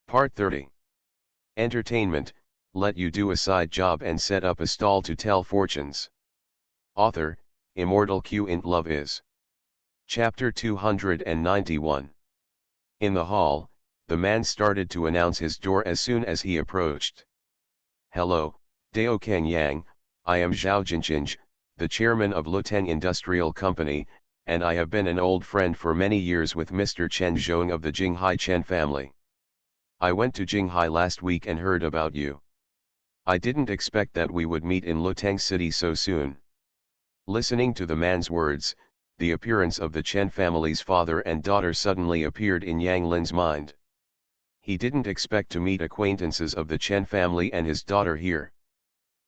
Part 30. Entertainment, let you do a side job and set up a stall to tell fortunes. Author, Immortal Q int Love is. Chapter 291. In the hall, the man started to announce his door as soon as he approached. Hello, Dao Keng Yang, I am Zhao Jinjinj, the chairman of Luteng Industrial Company, and I have been an old friend for many years with Mr. Chen Zhong of the Jinghai Chen family. I went to Jinghai last week and heard about you. I didn't expect that we would meet in Luteng City so soon. Listening to the man's words, the appearance of the Chen family's father and daughter suddenly appeared in Yang Lin's mind. He didn't expect to meet acquaintances of the Chen family and his daughter here.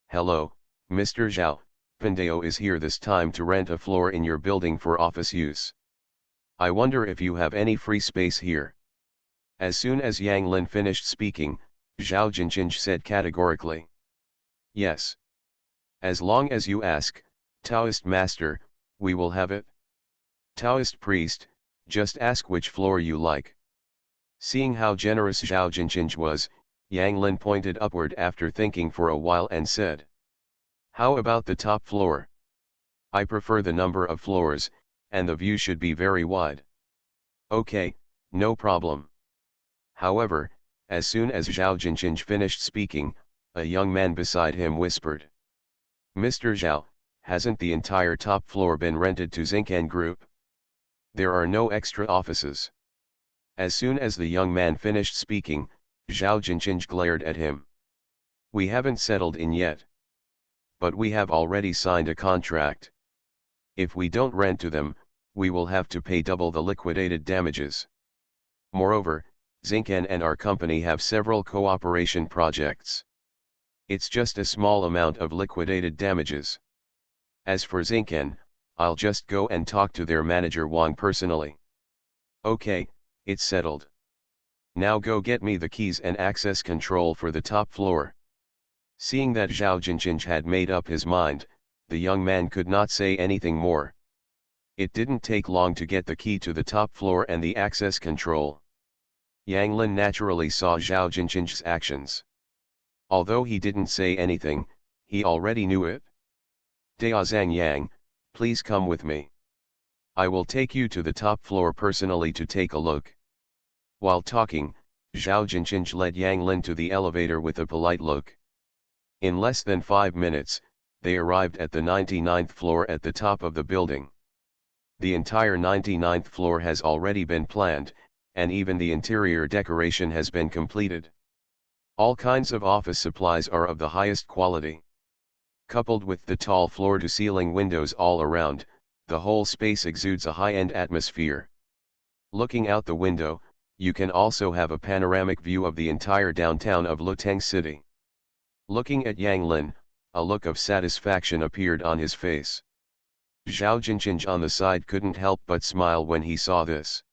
Hello, Mr. Zhao, Pandeo is here this time to rent a floor in your building for office use. I wonder if you have any free space here. As soon as Yang Lin finished speaking, Zhao Jinjinj said categorically. Yes. As long as you ask, Taoist master, we will have it. Taoist priest, just ask which floor you like. Seeing how generous Zhao Jinjinj was, Yang Lin pointed upward after thinking for a while and said. How about the top floor? I prefer the number of floors, and the view should be very wide. Okay, no problem. However, as soon as Zhao Jinjinj finished speaking, a young man beside him whispered. Mr. Zhao, hasn't the entire top floor been rented to Zinken Group? There are no extra offices. As soon as the young man finished speaking, Zhao Jinjinj glared at him. We haven't settled in yet. But we have already signed a contract. If we don't rent to them, we will have to pay double the liquidated damages. Moreover, Zinken and our company have several cooperation projects. It's just a small amount of liquidated damages. As for Zinken, I'll just go and talk to their manager Wang personally. Okay, it's settled. Now go get me the keys and access control for the top floor. Seeing that Zhao Jinjinj had made up his mind, the young man could not say anything more. It didn't take long to get the key to the top floor and the access control. Yang Lin naturally saw Zhao Jinjinj's actions. Although he didn't say anything, he already knew it. Daozang Yang, please come with me. I will take you to the top floor personally to take a look. While talking, Zhao Jinjinj led Yang Lin to the elevator with a polite look. In less than 5 minutes, they arrived at the 99th floor at the top of the building. The entire 99th floor has already been planned, and even the interior decoration has been completed. All kinds of office supplies are of the highest quality. Coupled with the tall floor-to-ceiling windows all around, the whole space exudes a high-end atmosphere. Looking out the window, you can also have a panoramic view of the entire downtown of Luteng City. Looking at Yang Lin, a look of satisfaction appeared on his face. Zhao Jinjinj on the side couldn't help but smile when he saw this.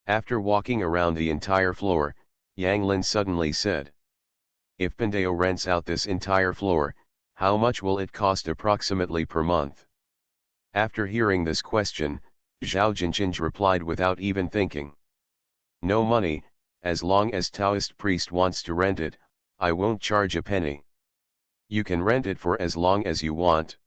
After walking around the entire floor, Yang Lin suddenly said. If Pandeo rents out this entire floor, how much will it cost approximately per month? After hearing this question, Zhao Jinjinj replied without even thinking. No money, as long as Taoist priest wants to rent it, I won't charge a penny. You can rent it for as long as you want.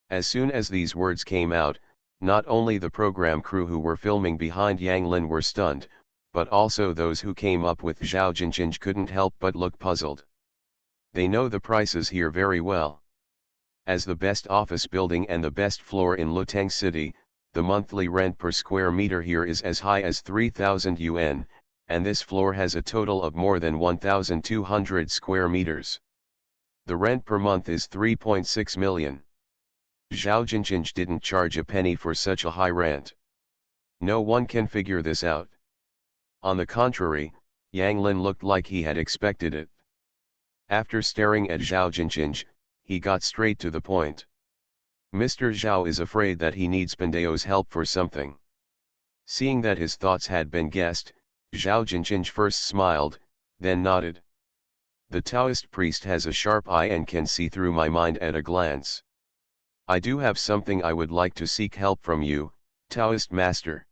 As soon as these words came out, not only the program crew who were filming behind Yang Lin were stunned, but also those who came up with Zhao Jinjinj couldn't help but look puzzled. They know the prices here very well. As the best office building and the best floor in Luteng City, the monthly rent per square meter here is as high as 3,000 yuan, and this floor has a total of more than 1,200 square meters. The rent per month is 3.6 million. Zhao Jinjinj didn't charge a penny for such a high rent. No one can figure this out. On the contrary, Yang Lin looked like he had expected it. After staring at Zhao Jinjinj, he got straight to the point. Mr. Zhao is afraid that he needs Pandeo's help for something. Seeing that his thoughts had been guessed, Zhao Jinjinj first smiled, then nodded. The Taoist priest has a sharp eye and can see through my mind at a glance. I do have something I would like to seek help from you, Taoist master.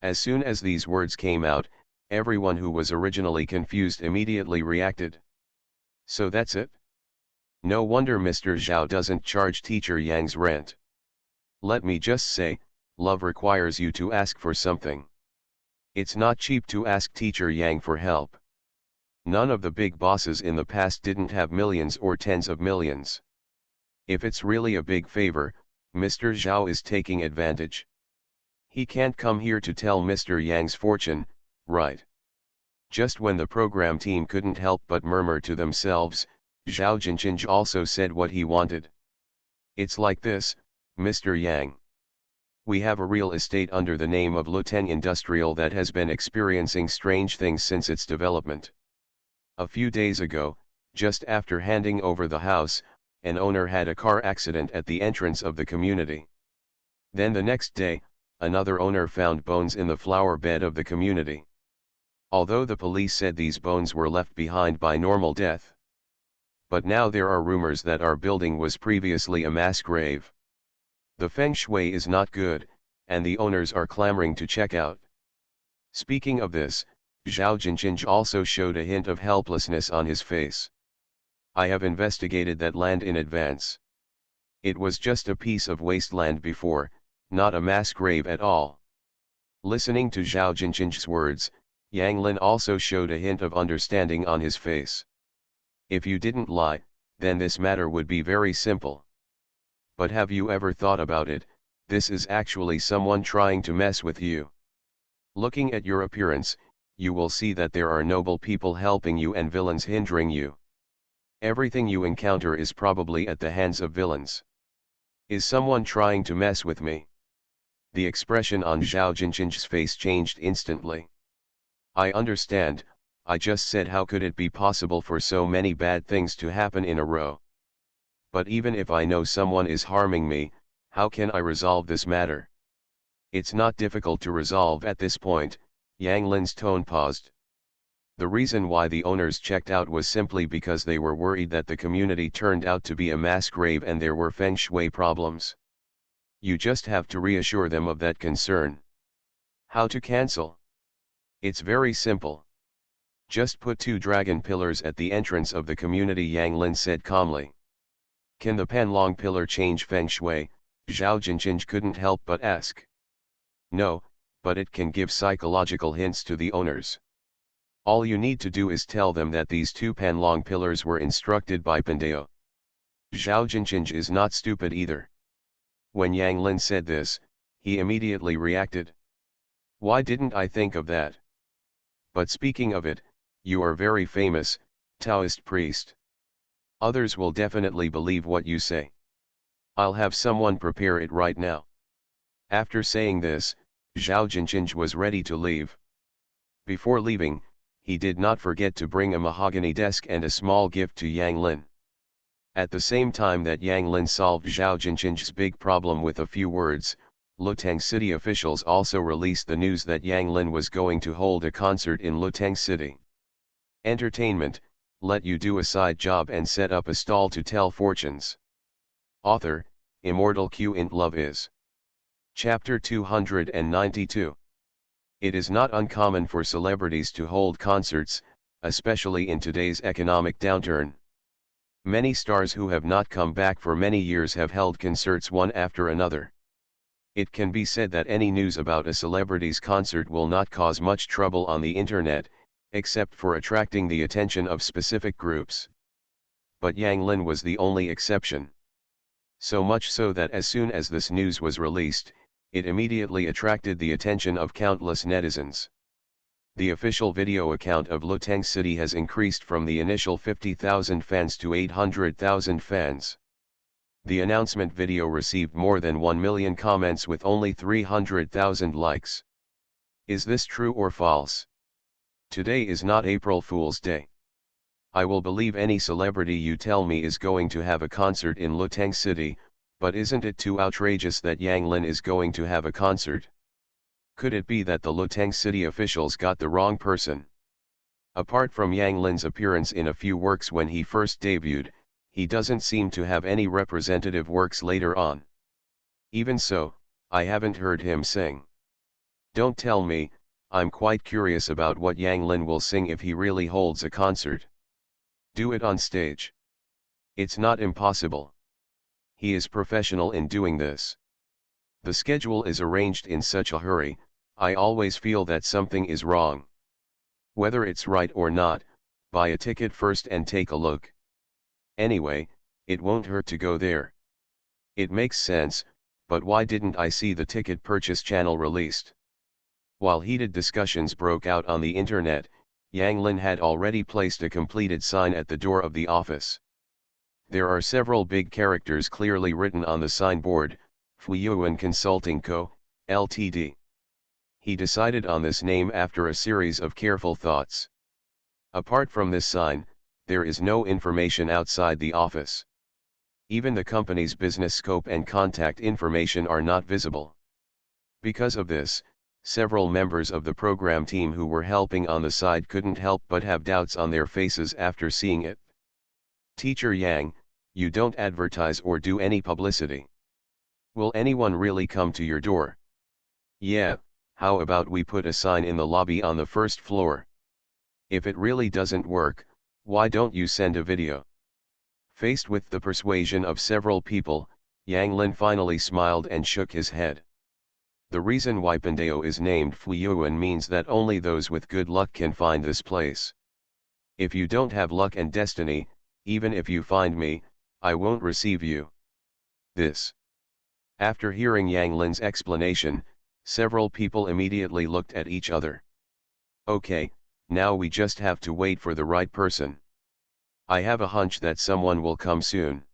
As soon as these words came out, everyone who was originally confused immediately reacted. So that's it? No wonder Mr. Zhao doesn't charge teacher Yang's rent. Let me just say, love requires you to ask for something. It's not cheap to ask teacher Yang for help. None of the big bosses in the past didn't have millions or tens of millions. If it's really a big favor, Mr. Zhao is taking advantage. He can't come here to tell Mr. Yang's fortune, right? Just when the program team couldn't help but murmur to themselves, Zhao Jinqing also said what he wanted. It's like this, Mr. Yang. We have a real estate under the name of Luteng Industrial that has been experiencing strange things since its development. A few days ago, just after handing over the house, an owner had a car accident at the entrance of the community. Then the next day, another owner found bones in the flower bed of the community. Although the police said these bones were left behind by normal death. But now there are rumors that our building was previously a mass grave. The feng shui is not good, and the owners are clamoring to check out. Speaking of this, Zhao Jinqing also showed a hint of helplessness on his face. I have investigated that land in advance. It was just a piece of wasteland before, not a mass grave at all. Listening to Zhao Jinqing's words, Yang Lin also showed a hint of understanding on his face. If you didn't lie, then this matter would be very simple. But have you ever thought about it? This is actually someone trying to mess with you. Looking at your appearance, you will see that there are noble people helping you and villains hindering you. Everything you encounter is probably at the hands of villains. Is someone trying to mess with me? The expression on Zhao Jinqing's face changed instantly. I understand, I just said how could it be possible for so many bad things to happen in a row? But even if I know someone is harming me, how can I resolve this matter? It's not difficult to resolve at this point. Yang Lin's tone paused. The reason why the owners checked out was simply because they were worried that the community turned out to be a mass grave and there were feng shui problems. You just have to reassure them of that concern. How to cancel? It's very simple. Just put 2 dragon pillars at the entrance of the community, Yang Lin said calmly. Can the Panlong pillar change feng shui? Zhao Jinqing couldn't help but ask. No, but it can give psychological hints to the owners. All you need to do is tell them that these 2 Panlong pillars were instructed by Pandeo. Zhao Jinqing is not stupid either. When Yang Lin said this, he immediately reacted. Why didn't I think of that? But speaking of it, you are very famous, Taoist priest. Others will definitely believe what you say. I'll have someone prepare it right now. After saying this, Zhao Jinqing was ready to leave. Before leaving, he did not forget to bring a mahogany desk and a small gift to Yang Lin. At the same time that Yang Lin solved Zhao Jinqing's big problem with a few words, Luteng City officials also released the news that Yang Lin was going to hold a concert in Luteng City. Entertainment, let you do a side job and set up a stall to tell fortunes. Author, Immortal Q in Love is. Chapter 292. It is not uncommon for celebrities to hold concerts, especially in today's economic downturn. Many stars who have not come back for many years have held concerts one after another. It can be said that any news about a celebrity's concert will not cause much trouble on the internet, except for attracting the attention of specific groups. But Yang Lin was the only exception. So much so that as soon as this news was released, it immediately attracted the attention of countless netizens. The official video account of Luteng City has increased from the initial 50,000 fans to 800,000 fans. The announcement video received more than 1 million comments with only 300,000 likes. Is this true or false? Today is not April Fool's Day. I will believe any celebrity you tell me is going to have a concert in Luteng City, but isn't it too outrageous that Yang Lin is going to have a concert? Could it be that the Luteng City officials got the wrong person? Apart from Yang Lin's appearance in a few works when he first debuted, he doesn't seem to have any representative works later on. Even so, I haven't heard him sing. Don't tell me, I'm quite curious about what Yang Lin will sing if he really holds a concert. Do it on stage. It's not impossible. He is professional in doing this. The schedule is arranged in such a hurry, I always feel that something is wrong. Whether it's right or not, buy a ticket first and take a look. Anyway, it won't hurt to go there. It makes sense, but why didn't I see the ticket purchase channel released? While heated discussions broke out on the internet, Yang Lin had already placed a completed sign at the door of the office. There are several big characters clearly written on the signboard, Fuyuan Consulting Co., Ltd. He decided on this name after a series of careful thoughts. Apart from this sign, there is no information outside the office. Even the company's business scope and contact information are not visible. Because of this, several members of the program team who were helping on the side couldn't help but have doubts on their faces after seeing it. Teacher Yang, you don't advertise or do any publicity. Will anyone really come to your door? Yeah, how about we put a sign in the lobby on the first floor? If it really doesn't work, why don't you send a video? Faced with the persuasion of several people, Yang Lin finally smiled and shook his head. The reason why Pandeo is named Fuyuan means that only those with good luck can find this place. If you don't have luck and destiny, even if you find me, I won't receive you. This. After hearing Yang Lin's explanation, several people immediately looked at each other. Okay, now we just have to wait for the right person. I have a hunch that someone will come soon.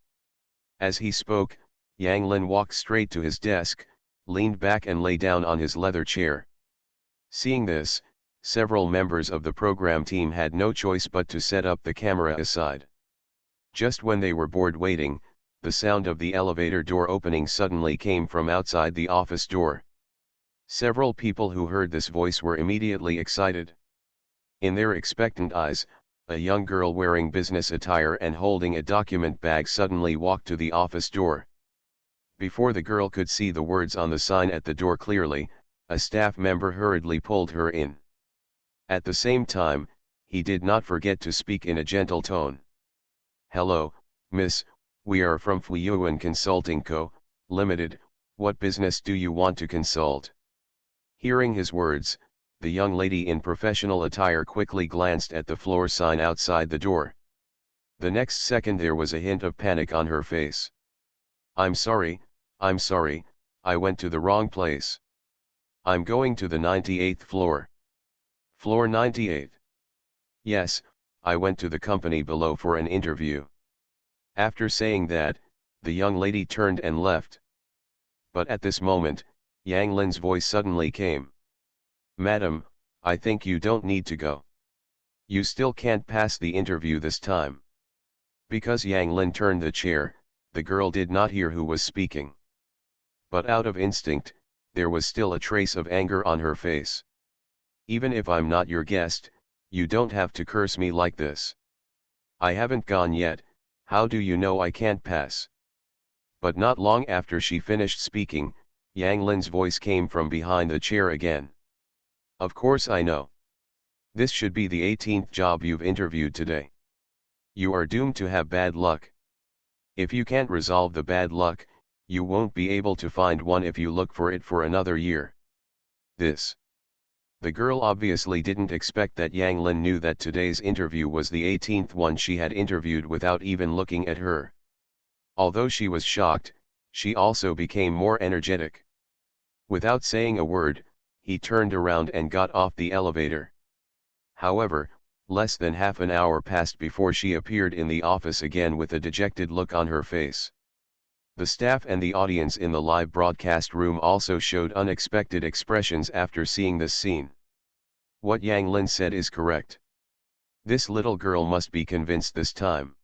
As he spoke, Yang Lin walked straight to his desk, leaned back and lay down on his leather chair. Seeing this, several members of the program team had no choice but to set up the camera aside. Just when they were bored waiting, the sound of the elevator door opening suddenly came from outside the office door. Several people who heard this voice were immediately excited. In their expectant eyes, a young girl wearing business attire and holding a document bag suddenly walked to the office door. Before the girl could see the words on the sign at the door clearly, a staff member hurriedly pulled her in. At the same time, he did not forget to speak in a gentle tone. Hello, miss, we are from Fuyuan Consulting Co., Limited, what business do you want to consult? Hearing his words, the young lady in professional attire quickly glanced at the floor sign outside the door. The next second there was a hint of panic on her face. I'm sorry, I went to the wrong place. I'm going to the 98th floor. Floor 98. Yes, I went to the company below for an interview. After saying that, the young lady turned and left. But at this moment, Yang Lin's voice suddenly came. Madam, I think you don't need to go. You still can't pass the interview this time. Because Yang Lin turned the chair, the girl did not hear who was speaking. But out of instinct, there was still a trace of anger on her face. Even if I'm not your guest, you don't have to curse me like this. I haven't gone yet, how do you know I can't pass? But not long after she finished speaking, Yang Lin's voice came from behind the chair again. Of course I know. This should be the 18th job you've interviewed today. You are doomed to have bad luck. If you can't resolve the bad luck, you won't be able to find one if you look for it for another year. This. The girl obviously didn't expect that Yang Lin knew that today's interview was the 18th one she had interviewed without even looking at her. Although she was shocked, she also became more energetic. Without saying a word, he turned around and got off the elevator. However, less than half an hour passed before she appeared in the office again with a dejected look on her face. The staff and the audience in the live broadcast room also showed unexpected expressions after seeing this scene. What Yang Lin said is correct. This little girl must be convinced this time.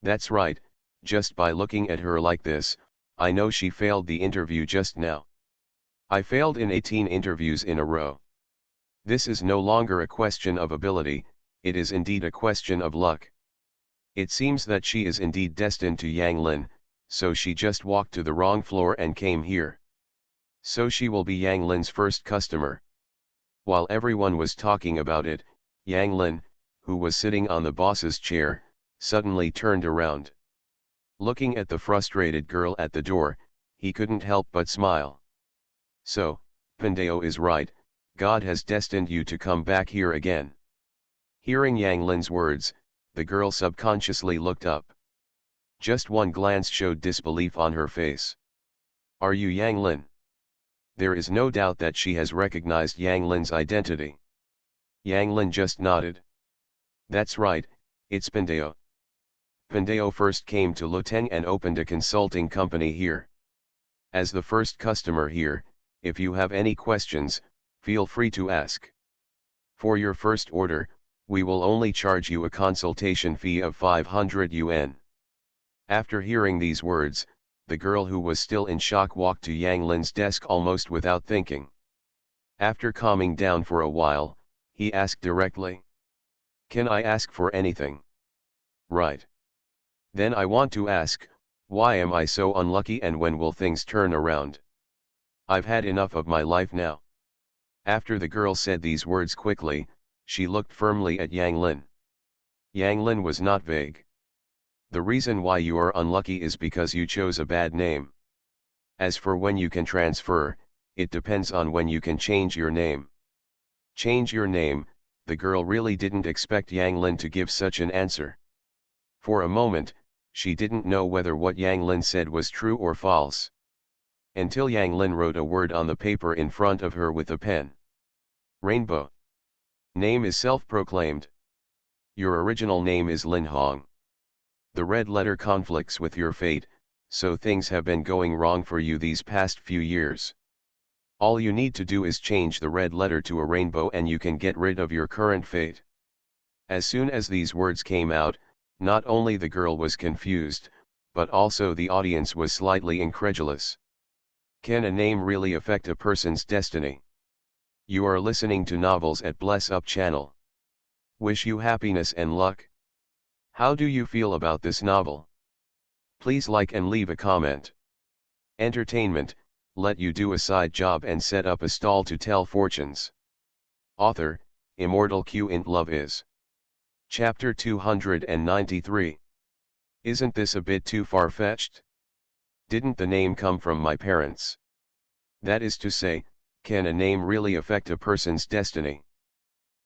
That's right, just by looking at her like this, I know she failed the interview just now. I failed in 18 interviews in a row. This is no longer a question of ability, it is indeed a question of luck. It seems that she is indeed destined to Yang Lin, so she just walked to the wrong floor and came here. So she will be Yang Lin's first customer. While everyone was talking about it, Yang Lin, who was sitting on the boss's chair, suddenly turned around. Looking at the frustrated girl at the door, he couldn't help but smile. So, Pandeo is right, God has destined you to come back here again. Hearing Yang Lin's words, the girl subconsciously looked up. Just one glance showed disbelief on her face. Are you Yang Lin? There is no doubt that she has recognized Yang Lin's identity. Yang Lin just nodded. That's right, it's Pandeo. Pandeo first came to Luteng and opened a consulting company here. As the first customer here, if you have any questions, feel free to ask. For your first order, we will only charge you a consultation fee of 500 yuan. After hearing these words, the girl who was still in shock walked to Yang Lin's desk almost without thinking. After calming down for a while, he asked directly. Can I ask for anything? Right. Then I want to ask, why am I so unlucky and when will things turn around? I've had enough of my life now. After the girl said these words quickly, she looked firmly at Yang Lin. Yang Lin was not vague. The reason why you are unlucky is because you chose a bad name. As for when you can transfer, it depends on when you can change your name. Change your name, the girl really didn't expect Yang Lin to give such an answer. For a moment, she didn't know whether what Yang Lin said was true or false. Until Yang Lin wrote a word on the paper in front of her with a pen. Rainbow. Name is self-proclaimed. Your original name is Lin Hong. The red letter conflicts with your fate, so things have been going wrong for you these past few years. All you need to do is change the red letter to a rainbow and you can get rid of your current fate. As soon as these words came out, not only the girl was confused, but also the audience was slightly incredulous. Can a name really affect a person's destiny? You are listening to Novels at Bless Up channel. Wish you happiness and luck. How do you feel about this novel? Please like and leave a comment. Entertainment, let you do a side job and set up a stall to tell fortunes. Author, Immortal Q in Love is. Chapter 293. Isn't this a bit too far-fetched? Didn't the name come from my parents? That is to say, can a name really affect a person's destiny?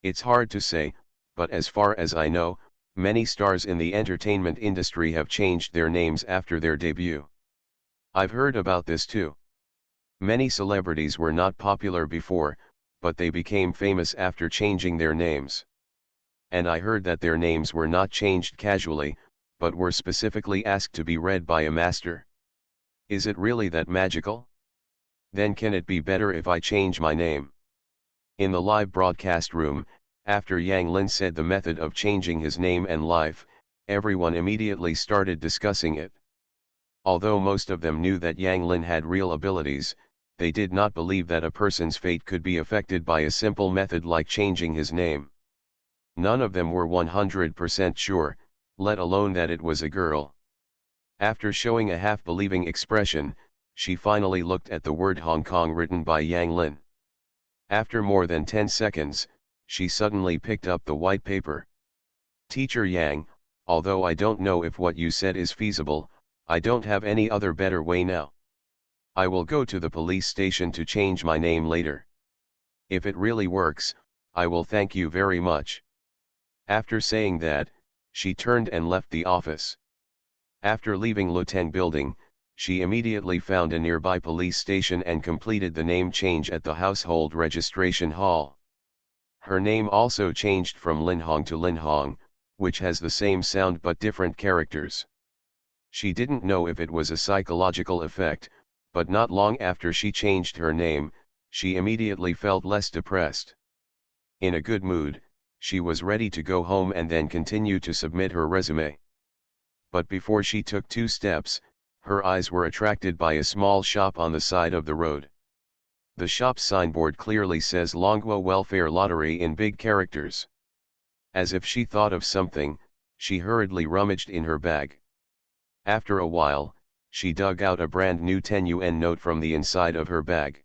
It's hard to say, but as far as I know, many stars in the entertainment industry have changed their names after their debut. I've heard about this too. Many celebrities were not popular before, but they became famous after changing their names. And I heard that their names were not changed casually, but were specifically asked to be read by a master. Is it really that magical? Then can it be better if I change my name? In the live broadcast room, after Yang Lin said the method of changing his name and life, everyone immediately started discussing it. Although most of them knew that Yang Lin had real abilities, they did not believe that a person's fate could be affected by a simple method like changing his name. None of them were 100% sure, let alone that it was a girl. After showing a half-believing expression, she finally looked at the word Hong Kong written by Yang Lin. After more than 10 seconds, she suddenly picked up the white paper. Teacher Yang, although I don't know if what you said is feasible, I don't have any other better way now. I will go to the police station to change my name later. If it really works, I will thank you very much. After saying that, she turned and left the office. After leaving Luteng building, she immediately found a nearby police station and completed the name change at the household registration hall. Her name also changed from Lin Hong to Lin Hong, which has the same sound but different characters. She didn't know if it was a psychological effect, but not long after she changed her name, she immediately felt less depressed. In a good mood, she was ready to go home and then continue to submit her resume. But before she took 2 steps, her eyes were attracted by a small shop on the side of the road. The shop's signboard clearly says Longguo Welfare Lottery in big characters. As if she thought of something, she hurriedly rummaged in her bag. After a while, she dug out a brand new 10 yuan note from the inside of her bag.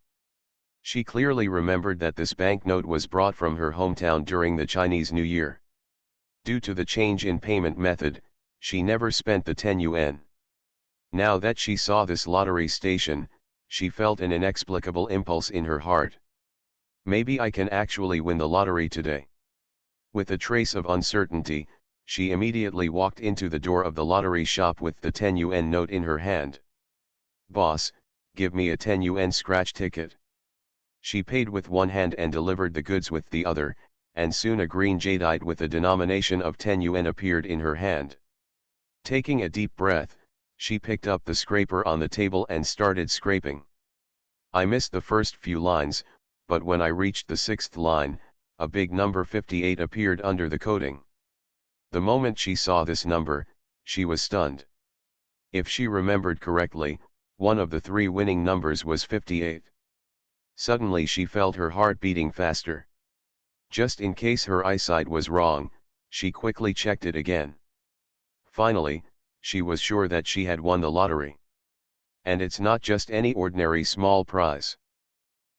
She clearly remembered that this banknote was brought from her hometown during the Chinese New Year. Due to the change in payment method, she never spent the 10 yuan. Now that she saw this lottery station, she felt an inexplicable impulse in her heart. Maybe I can actually win the lottery today. With a trace of uncertainty, she immediately walked into the door of the lottery shop with the 10 yuan note in her hand. "Boss, give me a 10 yuan scratch ticket." She paid with one hand and delivered the goods with the other, and soon a green jadeite with a denomination of 10 yuan appeared in her hand. Taking a deep breath, she picked up the scraper on the table and started scraping. I missed the first few lines, but when I reached the sixth line, a big number 58 appeared under the coating. The moment she saw this number, she was stunned. If she remembered correctly, one of the three winning numbers was 58. Suddenly she felt her heart beating faster. Just in case her eyesight was wrong, she quickly checked it again. Finally, she was sure that she had won the lottery. And it's not just any ordinary small prize.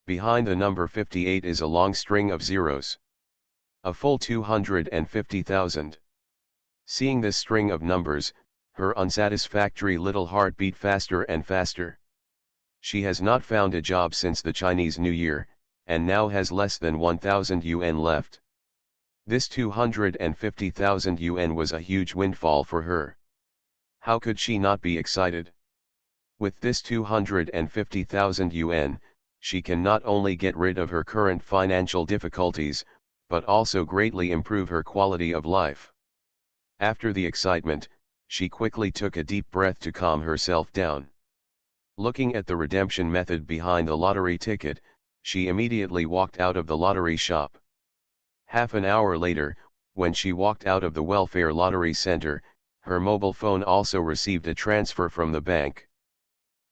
Behind the number 58 is a long string of zeros. A full 250,000. Seeing this string of numbers, her unsatisfactory little heart beat faster and faster. She has not found a job since the Chinese New Year, and now has less than 1,000 yuan left. This 250,000 yuan was a huge windfall for her. How could she not be excited? With this 250,000 yuan, she can not only get rid of her current financial difficulties, but also greatly improve her quality of life. After the excitement, she quickly took a deep breath to calm herself down. Looking at the redemption method behind the lottery ticket, she immediately walked out of the lottery shop. Half an hour later, when she walked out of the welfare lottery center, her mobile phone also received a transfer from the bank.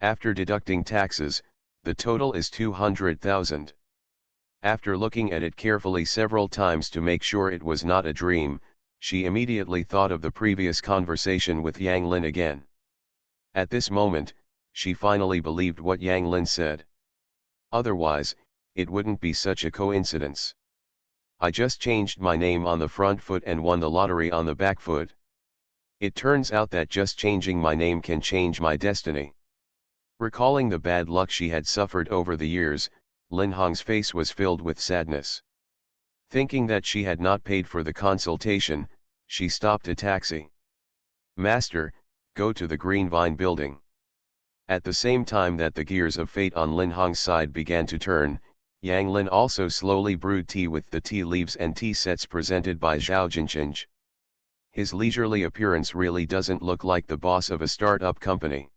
After deducting taxes, the total is 200,000. After looking at it carefully several times to make sure it was not a dream, she immediately thought of the previous conversation with Yang Lin again. At this moment, she finally believed what Yang Lin said. Otherwise, it wouldn't be such a coincidence. I just changed my name on the front foot and won the lottery on the back foot. It turns out that just changing my name can change my destiny. Recalling the bad luck she had suffered over the years, Lin Hong's face was filled with sadness. Thinking that she had not paid for the consultation, she stopped a taxi. "Master, go to the Green Vine building." At the same time that the gears of fate on Lin Hong's side began to turn, Yang Lin also slowly brewed tea with the tea leaves and tea sets presented by Zhao Jinqing. His leisurely appearance really doesn't look like the boss of a startup company.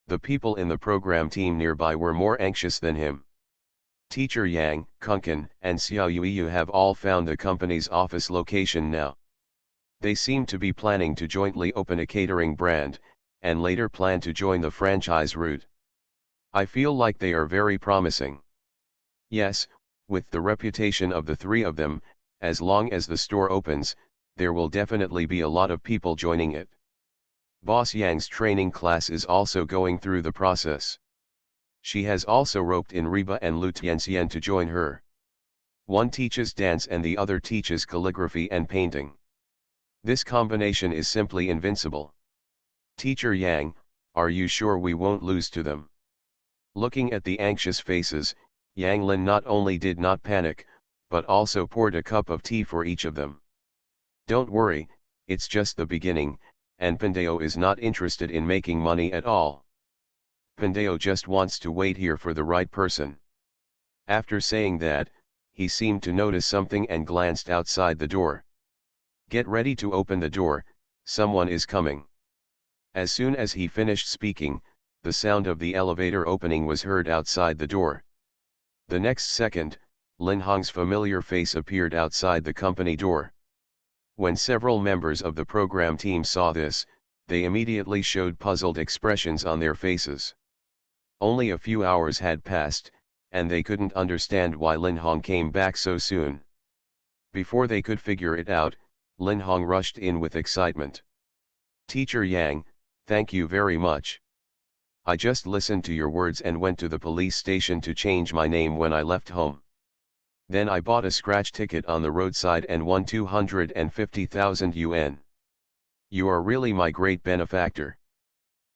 The people in the program team nearby were more anxious than him. Teacher Yang, Kunkin, and Xiao Yuiyu have all found the company's office location now. They seem to be planning to jointly open a catering brand, and later plan to join the franchise route. I feel like they are very promising. Yes, with the reputation of the three of them, as long as the store opens, there will definitely be a lot of people joining it. Boss Yang's training class is also going through the process. She has also roped in Reba and Lu Tianxian to join her. One teaches dance and the other teaches calligraphy and painting. This combination is simply invincible. Teacher Yang, are you sure we won't lose to them? Looking at the anxious faces, Yang Lin not only did not panic, but also poured a cup of tea for each of them. Don't worry, it's just the beginning, and Pandeo is not interested in making money at all. Pandeo just wants to wait here for the right person. After saying that, he seemed to notice something and glanced outside the door. Get ready to open the door, someone is coming. As soon as he finished speaking, the sound of the elevator opening was heard outside the door. The next second, Lin Hong's familiar face appeared outside the company door. When several members of the program team saw this, they immediately showed puzzled expressions on their faces. Only a few hours had passed, and they couldn't understand why Lin Hong came back so soon. Before they could figure it out, Lin Hong rushed in with excitement. Teacher Yang, thank you very much. I just listened to your words and went to the police station to change my name when I left home. Then I bought a scratch ticket on the roadside and won 250,000 yuan. You are really my great benefactor."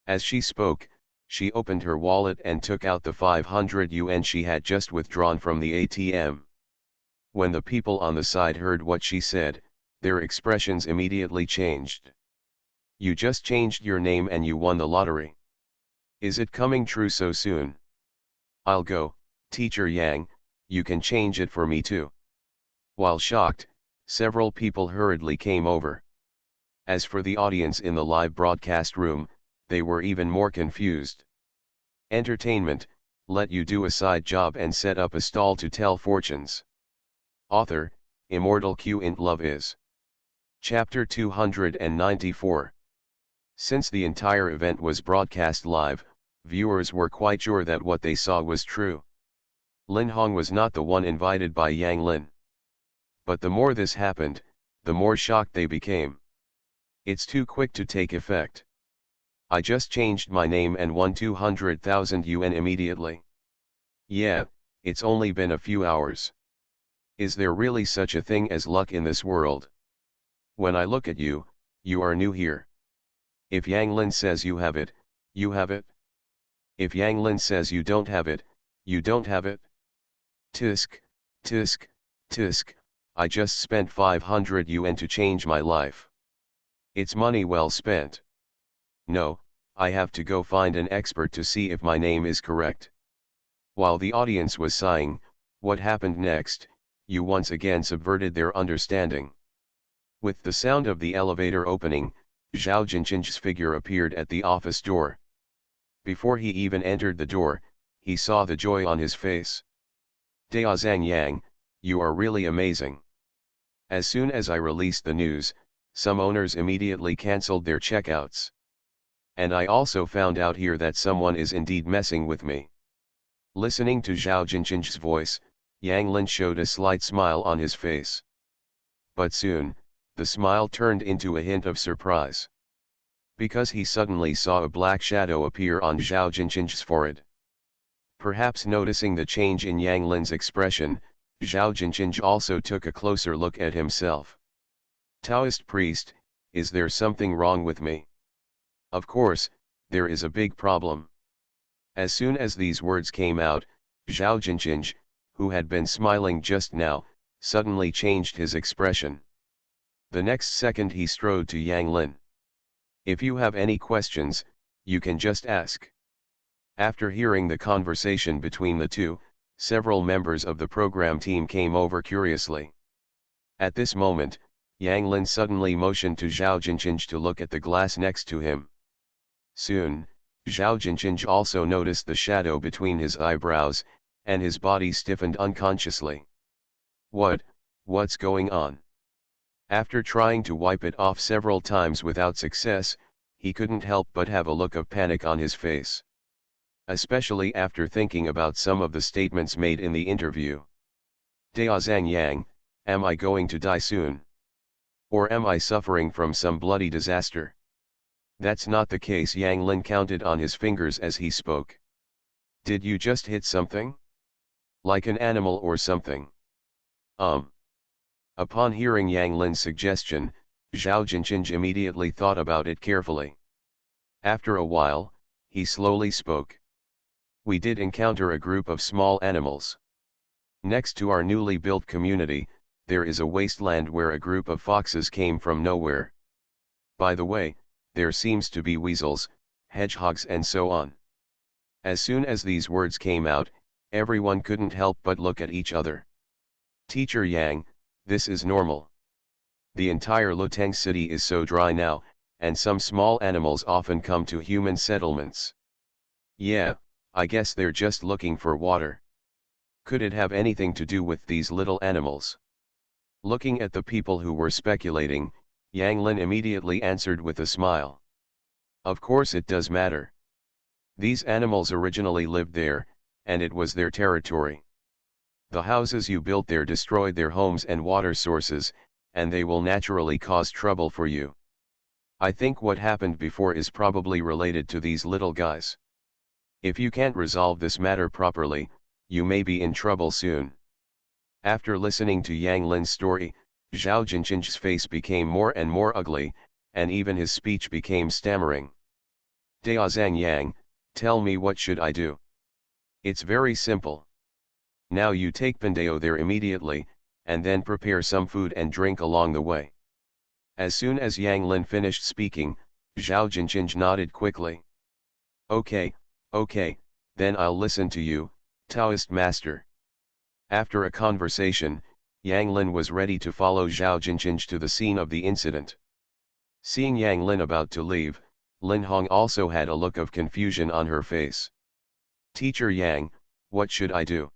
As she spoke, she opened her wallet and took out the 500 yuan she had just withdrawn from the ATM. When the people on the side heard what she said, their expressions immediately changed. "You just changed your name and you won the lottery. Is it coming true so soon? I'll go, Teacher Yang, you can change it for me too." While shocked, several people hurriedly came over. As for the audience in the live broadcast room, they were even more confused. Entertainment, let you do a side job and set up a stall to tell fortunes. Author, Immortal Q int Love is. Chapter 294. Since the entire event was broadcast live, viewers were quite sure that what they saw was true. Lin Hong was not the one invited by Yang Lin. But the more this happened, the more shocked they became. "It's too quick to take effect. I just changed my name and won 200,000 yuan immediately. Yeah, it's only been a few hours. Is there really such a thing as luck in this world? When I look at you, you are new here. If Yang Lin says you have it, you have it. If Yang Lin says you don't have it, you don't have it. Tisk, tisk, tisk, I just spent 500 yuan to change my life. It's money well spent. No, I have to go find an expert to see if my name is correct." While the audience was sighing, what happened next, you once again subverted their understanding. With the sound of the elevator opening, Zhao Jinqing's figure appeared at the office door. Before he even entered the door, he saw the joy on his face. "Daozang Yang, you are really amazing. As soon as I released the news, some owners immediately cancelled their checkouts. And I also found out here that someone is indeed messing with me." Listening to Zhao Jinqing's voice, Yang Lin showed a slight smile on his face. But soon, the smile turned into a hint of surprise. Because he suddenly saw a black shadow appear on Zhao Jinqing's forehead. Perhaps noticing the change in Yang Lin's expression, Zhao Jinqing also took a closer look at himself. "Taoist priest, is there something wrong with me? Of course, there is a big problem." As soon as these words came out, Zhao Jinqing, who had been smiling just now, suddenly changed his expression. The next second he strode to Yang Lin. "If you have any questions, you can just ask." After hearing the conversation between the two, several members of the program team came over curiously. At this moment, Yang Lin suddenly motioned to Zhao Jinqing to look at the glass next to him. Soon, Zhao Jinqing also noticed the shadow between his eyebrows, and his body stiffened unconsciously. What's going on?" After trying to wipe it off several times without success, he couldn't help but have a look of panic on his face. Especially after thinking about some of the statements made in the interview. "Daozang Yang, am I going to die soon? Or am I suffering from some bloody disaster?" "That's not the case." Yang Lin counted on his fingers as he spoke. "Did you just hit something? Like an animal or something?" Upon hearing Yang Lin's suggestion, Zhao Jinqing immediately thought about it carefully. After a while, he slowly spoke. "We did encounter a group of small animals. Next to our newly built community, there is a wasteland where a group of foxes came from nowhere. By the way, there seems to be weasels, hedgehogs and so on." As soon as these words came out, everyone couldn't help but look at each other. "Teacher Yang, this is normal. The entire Loteng city is so dry now, and some small animals often come to human settlements. Yeah, I guess they're just looking for water. Could it have anything to do with these little animals?" Looking at the people who were speculating, Yang Lin immediately answered with a smile. "Of course it does matter. These animals originally lived there, and it was their territory. The houses you built there destroyed their homes and water sources, and they will naturally cause trouble for you. I think what happened before is probably related to these little guys. If you can't resolve this matter properly, you may be in trouble soon. After listening to Yang Lin's story, Zhao Jinjin's face became more and more ugly, and even his speech became stammering. Daozang Yang, tell me what should I do? It's very simple. Now you take Pandeo there immediately, and then prepare some food and drink along the way. As soon as Yang Lin finished speaking, Zhao Jinjin nodded quickly. Okay, then I'll listen to you, Taoist master. After a conversation, Yang Lin was ready to follow Zhao Jinjin to the scene of the incident. Seeing Yang Lin about to leave, Lin Hong also had a look of confusion on her face. Teacher Yang, what should I do?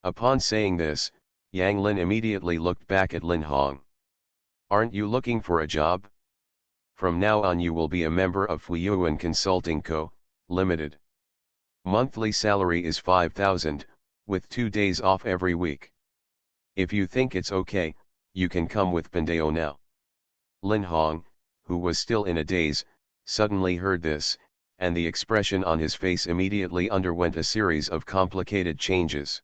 Upon saying this, Yang Lin immediately looked back at Lin Hong. Aren't you looking for a job? From now on you will be a member of Fuyuan Consulting Co., Limited. Monthly salary is 5,000, with 2 days off every week. If you think it's okay, you can come with Pandeo now. Lin Hong, who was still in a daze, suddenly heard this, and the expression on his face immediately underwent a series of complicated changes.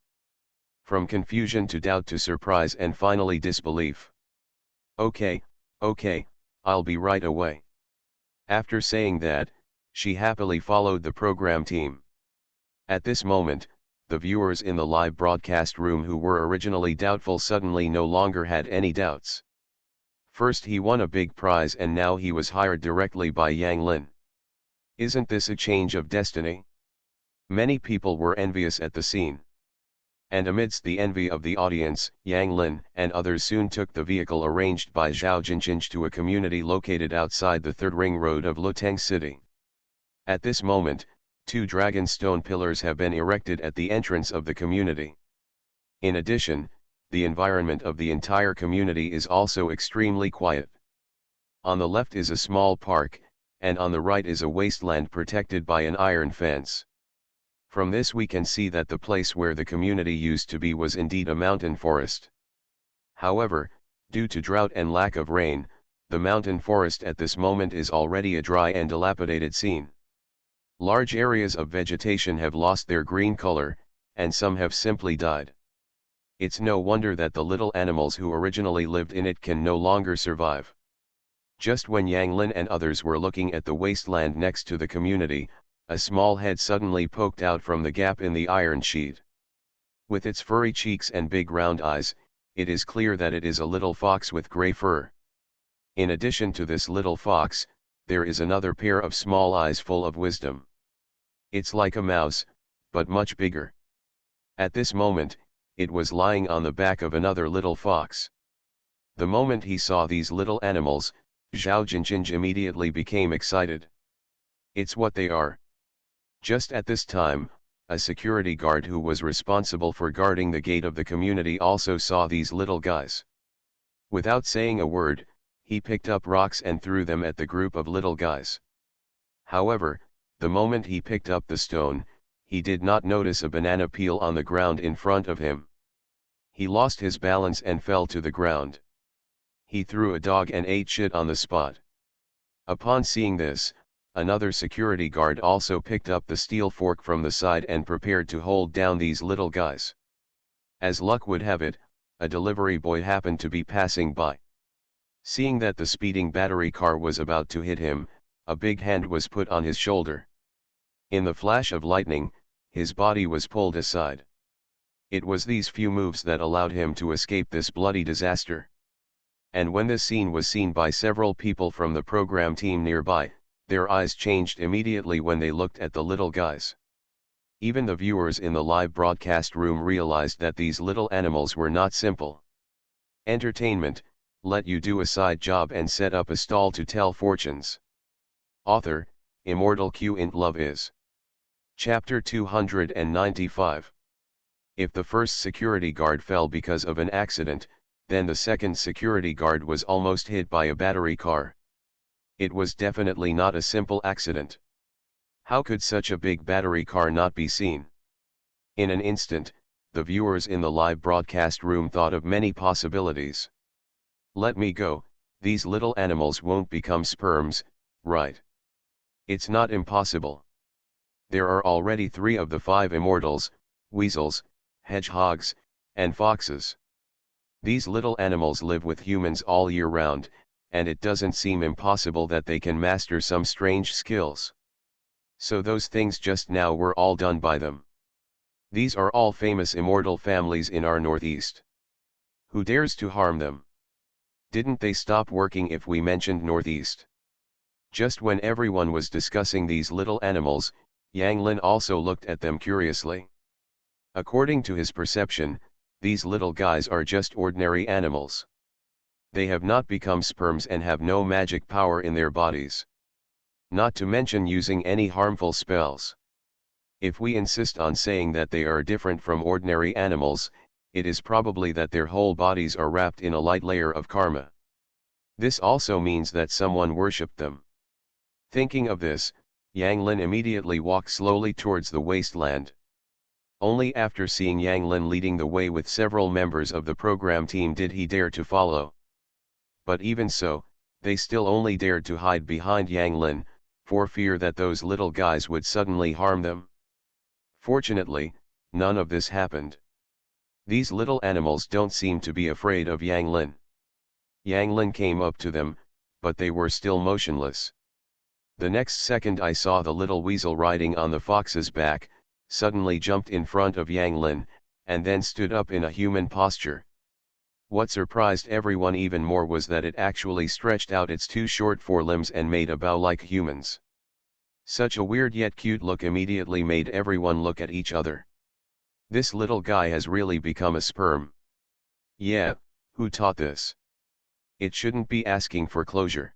From confusion to doubt to surprise and finally disbelief. Okay, I'll be right away. After saying that, she happily followed the program team. At this moment, the viewers in the live broadcast room who were originally doubtful suddenly no longer had any doubts. First he won a big prize and now he was hired directly by Yang Lin. Isn't this a change of destiny? Many people were envious at the scene. And amidst the envy of the audience, Yang Lin and others soon took the vehicle arranged by Zhao Jinjin to a community located outside the third ring road of Luteng City. At this moment, 2 dragon stone pillars have been erected at the entrance of the community. In addition, the environment of the entire community is also extremely quiet. On the left is a small park, and on the right is a wasteland protected by an iron fence. From this we can see that the place where the community used to be was indeed a mountain forest. However, due to drought and lack of rain, the mountain forest at this moment is already a dry and dilapidated scene. Large areas of vegetation have lost their green color, and some have simply died. It's no wonder that the little animals who originally lived in it can no longer survive. Just when Yang Lin and others were looking at the wasteland next to the community, a small head suddenly poked out from the gap in the iron sheet. With its furry cheeks and big round eyes, it is clear that it is a little fox with gray fur. In addition to this little fox, there is another pair of small eyes full of wisdom. It's like a mouse, but much bigger. At this moment, it was lying on the back of another little fox. The moment he saw these little animals, Zhao Jinjin immediately became excited. It's what they are. Just at this time, a security guard who was responsible for guarding the gate of the community also saw these little guys. Without saying a word, he picked up rocks and threw them at the group of little guys. However, the moment he picked up the stone, he did not notice a banana peel on the ground in front of him. He lost his balance and fell to the ground. He threw a dog and ate shit on the spot. Upon seeing this, another security guard also picked up the steel fork from the side and prepared to hold down these little guys. As luck would have it, a delivery boy happened to be passing by. Seeing that the speeding battery car was about to hit him, a big hand was put on his shoulder. In the flash of lightning, his body was pulled aside. It was these few moves that allowed him to escape this bloody disaster. And when this scene was seen by several people from the program team nearby, their eyes changed immediately when they looked at the little guys. Even the viewers in the live broadcast room realized that these little animals were not simple entertainment, let you do a side job and set up a stall to tell fortunes. Author, Immortal Q int Love is. Chapter 295. If the first security guard fell because of an accident, then the second security guard was almost hit by a battery car. It was definitely not a simple accident. How could such a big battery car not be seen? In an instant, the viewers in the live broadcast room thought of many possibilities. Let me go, these little animals won't become sperms, right? It's not impossible. There are already 3 of the 5 immortals: weasels, hedgehogs, and foxes. These little animals live with humans all year round, and it doesn't seem impossible that they can master some strange skills. So those things just now were all done by them. These are all famous immortal families in our Northeast. Who dares to harm them? Didn't they stop working if we mentioned Northeast? Just when everyone was discussing these little animals, Yang Lin also looked at them curiously. According to his perception, these little guys are just ordinary animals. They have not become sperms and have no magic power in their bodies. Not to mention using any harmful spells. If we insist on saying that they are different from ordinary animals, it is probably that their whole bodies are wrapped in a light layer of karma. This also means that someone worshipped them. Thinking of this, Yang Lin immediately walked slowly towards the wasteland. Only after seeing Yang Lin leading the way with several members of the program team did he dare to follow. But even so, they still only dared to hide behind Yang Lin, for fear that those little guys would suddenly harm them. Fortunately, none of this happened. These little animals don't seem to be afraid of Yang Lin. Yang Lin came up to them, but they were still motionless. The next second I saw the little weasel riding on the fox's back, suddenly jumped in front of Yang Lin, and then stood up in a human posture. What surprised everyone even more was that it actually stretched out its 2 short forelimbs and made a bow like humans. Such a weird yet cute look immediately made everyone look at each other. This little guy has really become a sperm. Yeah, who taught this? It shouldn't be asking for closure.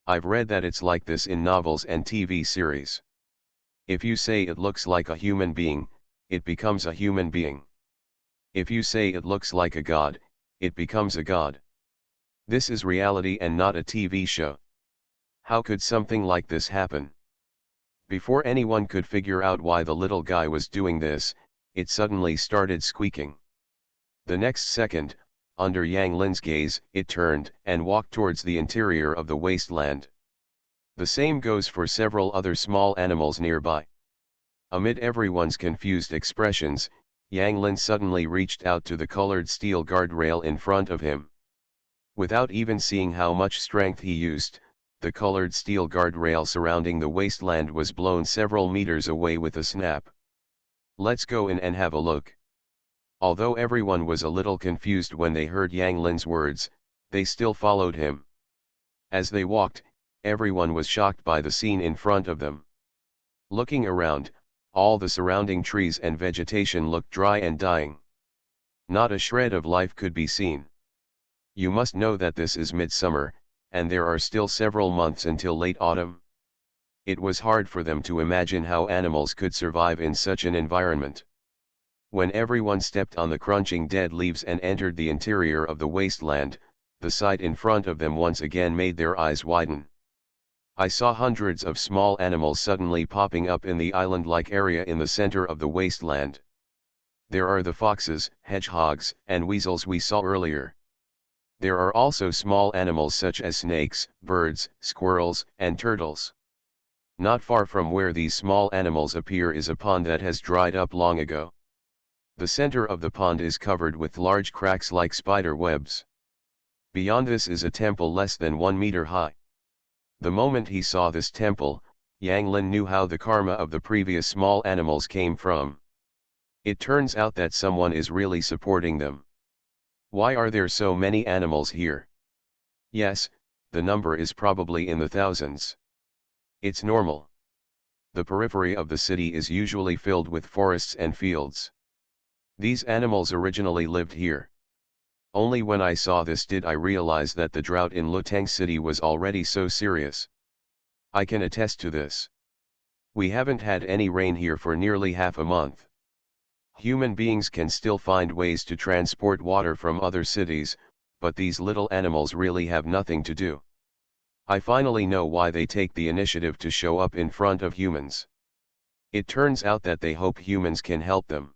I've read that it's like this in novels and TV series. If you say it looks like a human being, it becomes a human being. If you say it looks like a god, it becomes a god. This is reality and not a TV show. How could something like this happen? Before anyone could figure out why the little guy was doing this, it suddenly started squeaking. The next second, under Yang Lin's gaze, it turned and walked towards the interior of the wasteland. The same goes for several other small animals nearby. Amid everyone's confused expressions, Yang Lin suddenly reached out to the colored steel guardrail in front of him. Without even seeing how much strength he used, the colored steel guardrail surrounding the wasteland was blown several meters away with a snap. Let's go in and have a look. Although everyone was a little confused when they heard Yang Lin's words, they still followed him. As they walked, everyone was shocked by the scene in front of them. Looking around, all the surrounding trees and vegetation looked dry and dying. Not a shred of life could be seen. You must know that this is midsummer, and there are still several months until late autumn. It was hard for them to imagine how animals could survive in such an environment. When everyone stepped on the crunching dead leaves and entered the interior of the wasteland, the sight in front of them once again made their eyes widen. I saw hundreds of small animals suddenly popping up in the island-like area in the center of the wasteland. There are the foxes, hedgehogs, and weasels we saw earlier. There are also small animals such as snakes, birds, squirrels, and turtles. Not far from where these small animals appear is a pond that has dried up long ago. The center of the pond is covered with large cracks like spider webs. Beyond this is a temple less than 1 meter high. The moment he saw this temple, Yang Lin knew how the karma of the previous small animals came from. It turns out that someone is really supporting them. Why are there so many animals here? Yes, the number is probably in the thousands. It's normal. The periphery of the city is usually filled with forests and fields. These animals originally lived here. Only when I saw this did I realize that the drought in Luteng City was already so serious. I can attest to this. We haven't had any rain here for nearly half a month. Human beings can still find ways to transport water from other cities, but these little animals really have nothing to do. I finally know why they take the initiative to show up in front of humans. It turns out that they hope humans can help them.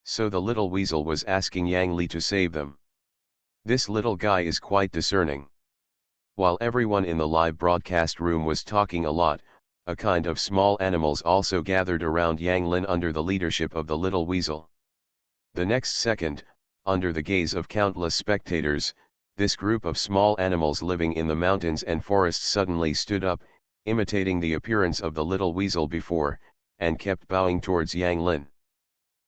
So the little weasel was asking Yang Li to save them. This little guy is quite discerning. While everyone in the live broadcast room was talking a lot, a kind of small animals also gathered around Yang Lin under the leadership of the little weasel. The next second, under the gaze of countless spectators, this group of small animals living in the mountains and forests suddenly stood up, imitating the appearance of the little weasel before, and kept bowing towards Yang Lin.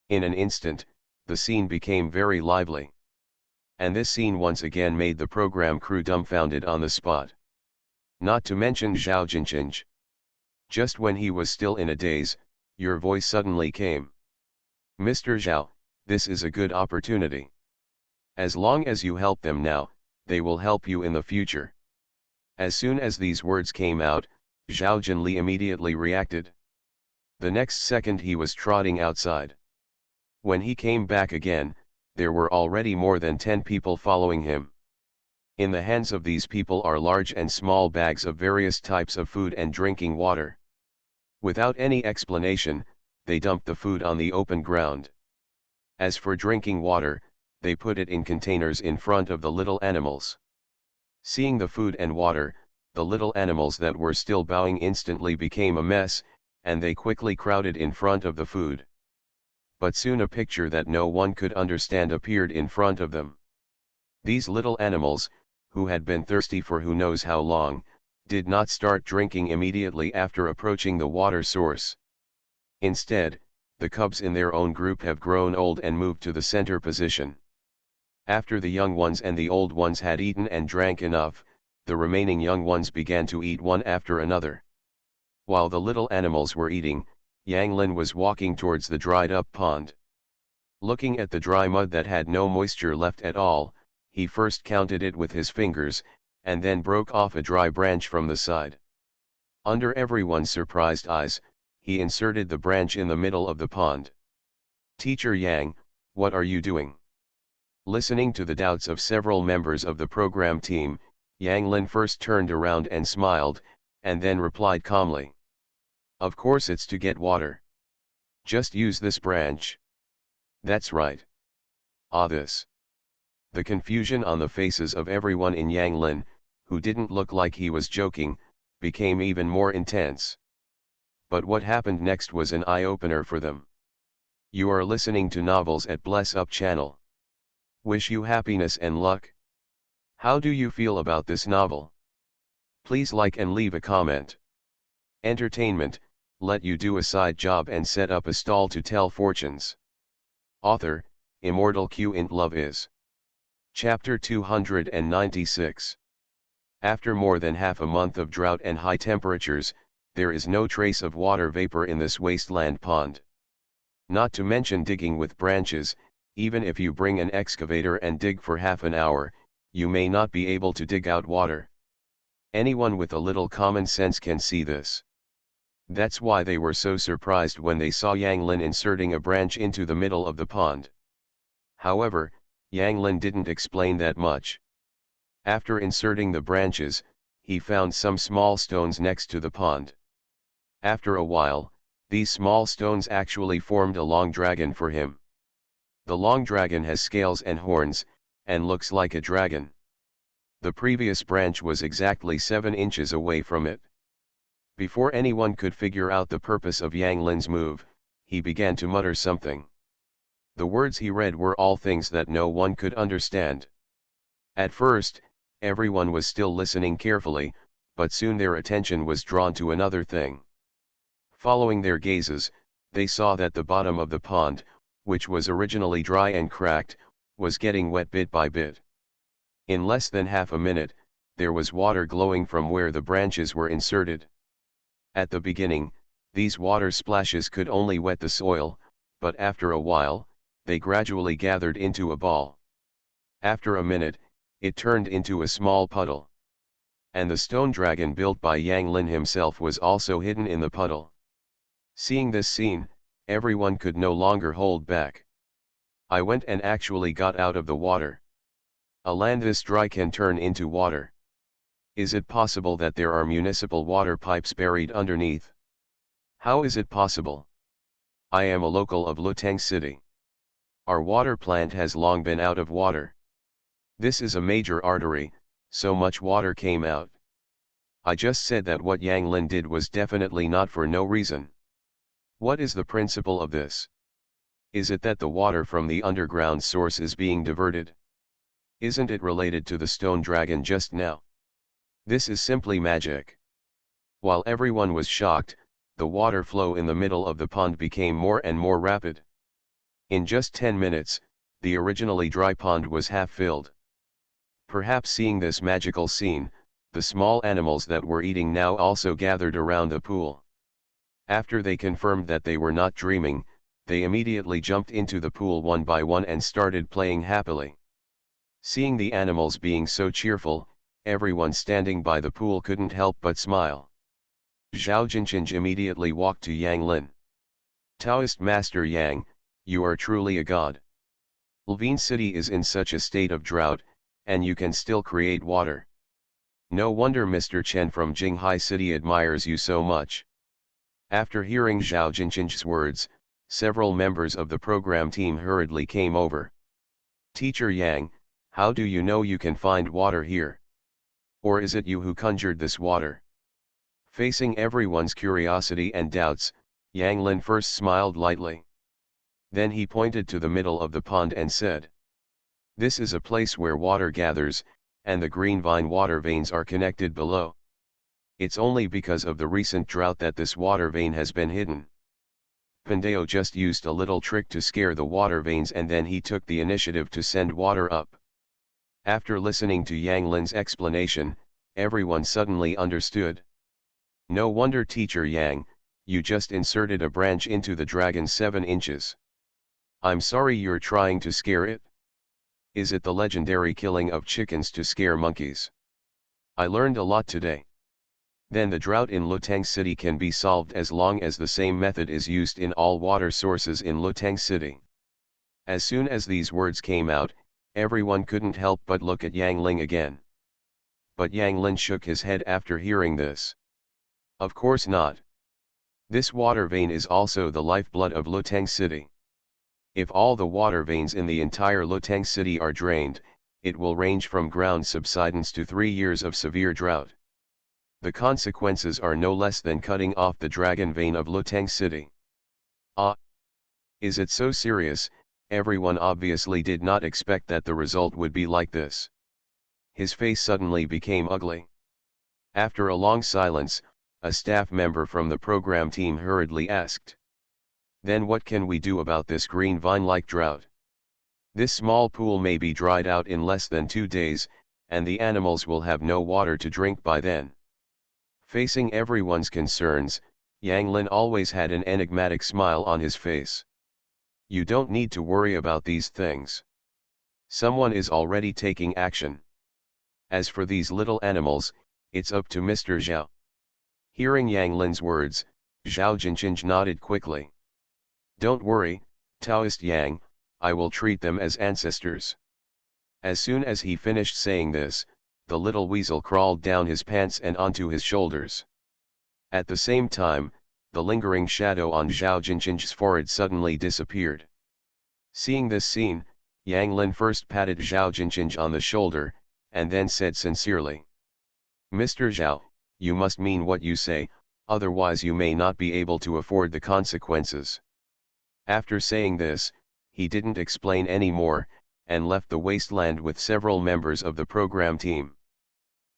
In an instant, the scene became very lively. And this scene once again made the program crew dumbfounded on the spot. Not to mention Zhao Jinqing. Just when he was still in a daze, your voice suddenly came. Mr. Zhao, this is a good opportunity. As long as you help them now, they will help you in the future. As soon as these words came out, Zhao Jinli immediately reacted. The next second he was trotting outside. When he came back again, there were already more than 10 people following him. In the hands of these people are large and small bags of various types of food and drinking water. Without any explanation, they dumped the food on the open ground. As for drinking water, they put it in containers in front of the little animals. Seeing the food and water, the little animals that were still bowing instantly became a mess, and they quickly crowded in front of the food. But soon a picture that no one could understand appeared in front of them. These little animals, who had been thirsty for who knows how long, did not start drinking immediately after approaching the water source. Instead, the cubs in their own group have grown old and moved to the center position. After the young ones and the old ones had eaten and drank enough, the remaining young ones began to eat one after another. While the little animals were eating, Yang Lin was walking towards the dried-up pond. Looking at the dry mud that had no moisture left at all, he first counted it with his fingers, and then broke off a dry branch from the side. Under everyone's surprised eyes, he inserted the branch in the middle of the pond. "Teacher Yang, what are you doing?" Listening to the doubts of several members of the program team, Yang Lin first turned around and smiled, and then replied calmly. "Of course it's to get water. Just use this branch." "That's right." "Ah, this." The confusion on the faces of everyone in Yang Lin, who didn't look like he was joking, became even more intense. But what happened next was an eye-opener for them. You are listening to Novels at Bless Up channel. Wish you happiness and luck. How do you feel about this novel? Please like and leave a comment. Entertainment, let you do a side job and set up a stall to tell fortunes. Author, Immortal Q int Love is. Chapter 296. After more than half a month of drought and high temperatures, there is no trace of water vapor in this wasteland pond. Not to mention digging with branches, even if you bring an excavator and dig for half an hour, you may not be able to dig out water. Anyone with a little common sense can see this. That's why they were so surprised when they saw Yang Lin inserting a branch into the middle of the pond. However, Yang Lin didn't explain that much. After inserting the branches, he found some small stones next to the pond. After a while, these small stones actually formed a long dragon for him. The long dragon has scales and horns, and looks like a dragon. The previous branch was exactly 7 inches away from it. Before anyone could figure out the purpose of Yang Lin's move, he began to mutter something. The words he read were all things that no one could understand. At first, everyone was still listening carefully, but soon their attention was drawn to another thing. Following their gazes, they saw that the bottom of the pond, which was originally dry and cracked, was getting wet bit by bit. In less than half a minute, there was water glowing from where the branches were inserted. At the beginning, these water splashes could only wet the soil, but after a while, they gradually gathered into a ball. After a minute, it turned into a small puddle. And the stone dragon built by Yang Lin himself was also hidden in the puddle. Seeing this scene, everyone could no longer hold back. I went and actually got out of the water. A land this dry can turn into water. Is it possible that there are municipal water pipes buried underneath? How is it possible? I am a local of Lutang City. Our water plant has long been out of water. This is a major artery, so much water came out. I just said that what Yang Lin did was definitely not for no reason. What is the principle of this? Is it that the water from the underground source is being diverted? Isn't it related to the stone dragon just now? This is simply magic. While everyone was shocked, the water flow in the middle of the pond became more and more rapid. In just 10 minutes, the originally dry pond was half filled. Perhaps seeing this magical scene, the small animals that were eating now also gathered around the pool. After they confirmed that they were not dreaming, they immediately jumped into the pool one by one and started playing happily. Seeing the animals being so cheerful, everyone standing by the pool couldn't help but smile. Zhao Jinqing immediately walked to Yang Lin. Taoist Master Yang, you are truly a god. Lvene City is in such a state of drought, and you can still create water. No wonder Mr. Chen from Jinghai City admires you so much. After hearing Zhao Jinqing's words, several members of the program team hurriedly came over. Teacher Yang, how do you know you can find water here? Or is it you who conjured this water? Facing everyone's curiosity and doubts, Yang Lin first smiled lightly. Then he pointed to the middle of the pond and said, "This is a place where water gathers, and the green vine water veins are connected below. It's only because of the recent drought that this water vein has been hidden." Pandeo just used a little trick to scare the water veins, and then he took the initiative to send water up. After listening to Yang Lin's explanation, everyone suddenly understood. No wonder Teacher Yang, you just inserted a branch into the dragon 7 inches. I'm sorry you're trying to scare it? Is it the legendary killing of chickens to scare monkeys? I learned a lot today. Then the drought in Lutang City can be solved as long as the same method is used in all water sources in Lutang City. As soon as these words came out, everyone couldn't help but look at Yang Ling again. But Yang Lin shook his head after hearing this. Of course not. This water vein is also the lifeblood of Lutang City. If all the water veins in the entire Lutang City are drained, it will range from ground subsidence to 3 years of severe drought. The consequences are no less than cutting off the dragon vein of Lutang City. Ah! Is it so serious? Everyone obviously did not expect that the result would be like this. His face suddenly became ugly. After a long silence, a staff member from the program team hurriedly asked, "Then what can we do about this green vine-like drought? This small pool may be dried out in less than 2 days, and the animals will have no water to drink by then." Facing everyone's concerns, Yang Lin always had an enigmatic smile on his face. You don't need to worry about these things. Someone is already taking action. As for these little animals, it's up to Mr. Zhao. Hearing Yang Lin's words, Zhao Jinqing nodded quickly. Don't worry, Taoist Yang, I will treat them as ancestors. As soon as he finished saying this, the little weasel crawled down his pants and onto his shoulders. At the same time, the lingering shadow on Zhao Jinqing's forehead suddenly disappeared. Seeing this scene, Yang Lin first patted Zhao Jinqing on the shoulder, and then said sincerely, "Mr. Zhao, you must mean what you say, otherwise you may not be able to afford the consequences." After saying this, he didn't explain any more, and left the wasteland with several members of the program team.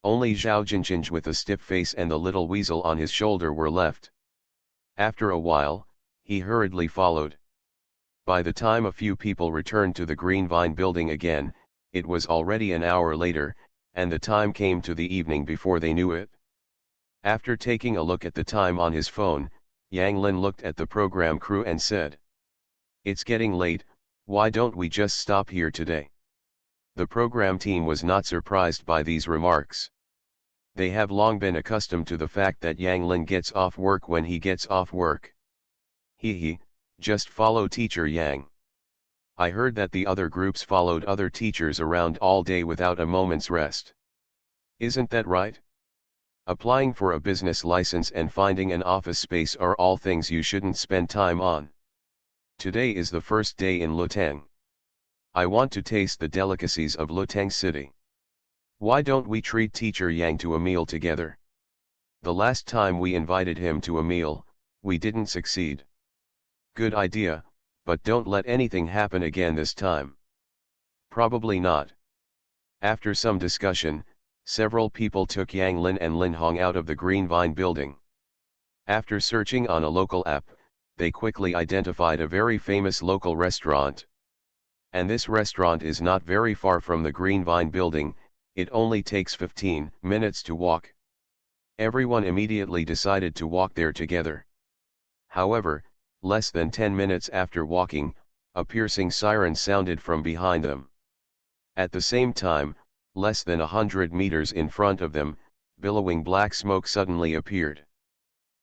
Only Zhao Jinqing with a stiff face and the little weasel on his shoulder were left. After a while, he hurriedly followed. By the time a few people returned to the Green Vine building again, it was already an hour later, and the time came to the evening before they knew it. After taking a look at the time on his phone, Yang Lin looked at the program crew and said, "It's getting late, why don't we just stop here today?" The program team was not surprised by these remarks. They have long been accustomed to the fact that Yang Lin gets off work when he gets off work. He, just follow Teacher Yang. I heard that the other groups followed other teachers around all day without a moment's rest. Isn't that right? Applying for a business license and finding an office space are all things you shouldn't spend time on. Today is the first day in Lutang. I want to taste the delicacies of Lutang City. Why don't we treat Teacher Yang to a meal together? The last time we invited him to a meal, we didn't succeed. Good idea, but don't let anything happen again this time. Probably not. After some discussion, several people took Yang Lin and Lin Hong out of the Green Vine building. After searching on a local app, they quickly identified a very famous local restaurant. And this restaurant is not very far from the Green Vine building, it only takes 15 minutes to walk. Everyone immediately decided to walk there together. However, less than 10 minutes after walking, a piercing siren sounded from behind them. At the same time, less than 100 meters in front of them, billowing black smoke suddenly appeared.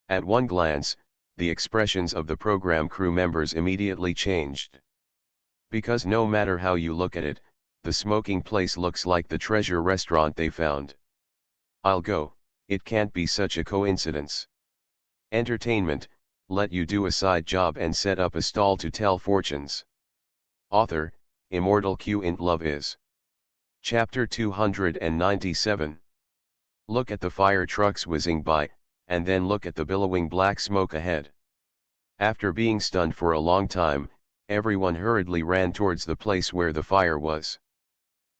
At one glance, the expressions of the program crew members immediately changed. Because no matter how you look at it, the smoking place looks like the treasure restaurant they found. I'll go, it can't be such a coincidence. Entertainment, let you do a side job and set up a stall to tell fortunes. Author, Immortal Q int Love is. Chapter 297. Look at the fire trucks whizzing by, and then look at the billowing black smoke ahead. After being stunned for a long time, everyone hurriedly ran towards the place where the fire was.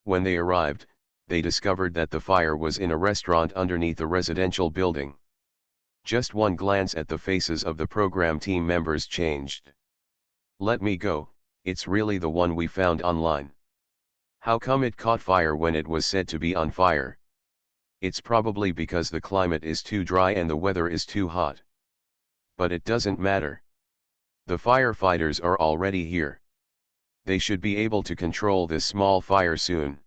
When they arrived, they discovered that the fire was in a restaurant underneath a residential building. Just one glance at the faces of the program team members changed. Let me go, it's really the one we found online. How come it caught fire when it was said to be on fire? It's probably because the climate is too dry and the weather is too hot. But it doesn't matter. The firefighters are already here. They should be able to control this small fire soon.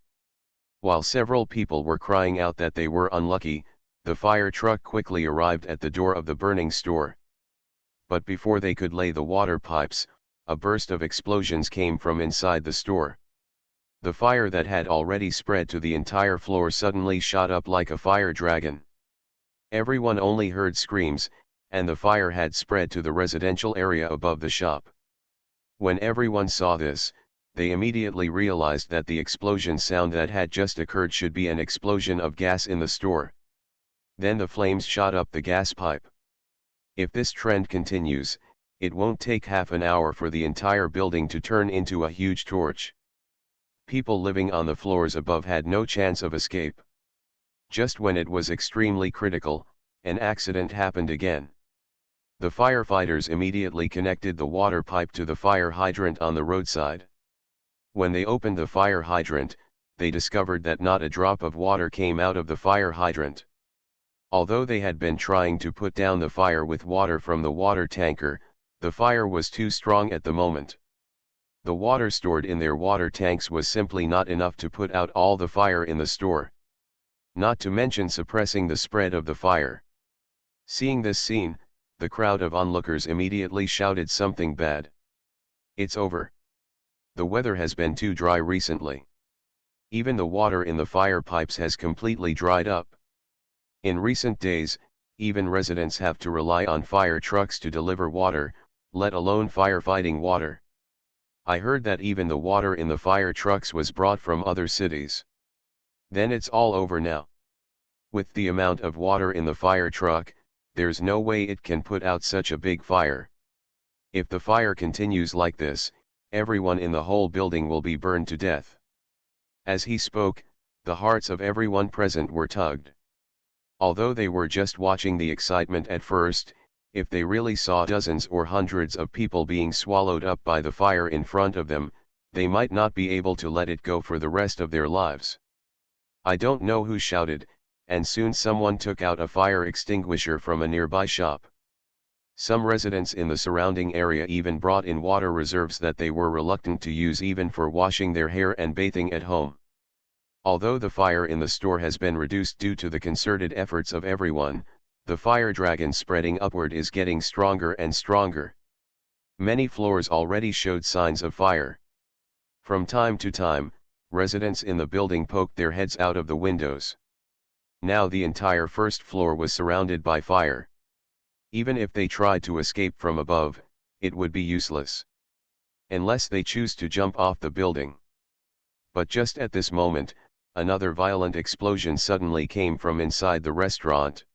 While several people were crying out that they were unlucky, the fire truck quickly arrived at the door of the burning store. But before they could lay the water pipes, a burst of explosions came from inside the store. The fire that had already spread to the entire floor suddenly shot up like a fire dragon. Everyone only heard screams, and the fire had spread to the residential area above the shop. When everyone saw this, they immediately realized that the explosion sound that had just occurred should be an explosion of gas in the store. Then the flames shot up the gas pipe. If this trend continues, it won't take half an hour for the entire building to turn into a huge torch. People living on the floors above had no chance of escape. Just when it was extremely critical, an accident happened again. The firefighters immediately connected the water pipe to the fire hydrant on the roadside. When they opened the fire hydrant, they discovered that not a drop of water came out of the fire hydrant. Although they had been trying to put down the fire with water from the water tanker, the fire was too strong at the moment. The water stored in their water tanks was simply not enough to put out all the fire in the store. Not to mention suppressing the spread of the fire. Seeing this scene, the crowd of onlookers immediately shouted something bad. It's over. The weather has been too dry recently. Even the water in the fire pipes has completely dried up. In recent days, even residents have to rely on fire trucks to deliver water, let alone firefighting water. I heard that even the water in the fire trucks was brought from other cities. Then it's all over now. With the amount of water in the fire truck, there's no way it can put out such a big fire. If the fire continues like this, everyone in the whole building will be burned to death. As he spoke, the hearts of everyone present were tugged. Although they were just watching the excitement at first, if they really saw dozens or hundreds of people being swallowed up by the fire in front of them, they might not be able to let it go for the rest of their lives. I don't know who shouted, and soon someone took out a fire extinguisher from a nearby shop. Some residents in the surrounding area even brought in water reserves that they were reluctant to use even for washing their hair and bathing at home. Although the fire in the store has been reduced due to the concerted efforts of everyone, the fire dragon spreading upward is getting stronger and stronger. Many floors already showed signs of fire. From time to time, residents in the building poked their heads out of the windows. Now the entire first floor was surrounded by fire. Even if they tried to escape from above, it would be useless. Unless they choose to jump off the building. But just at this moment, another violent explosion suddenly came from inside the restaurant.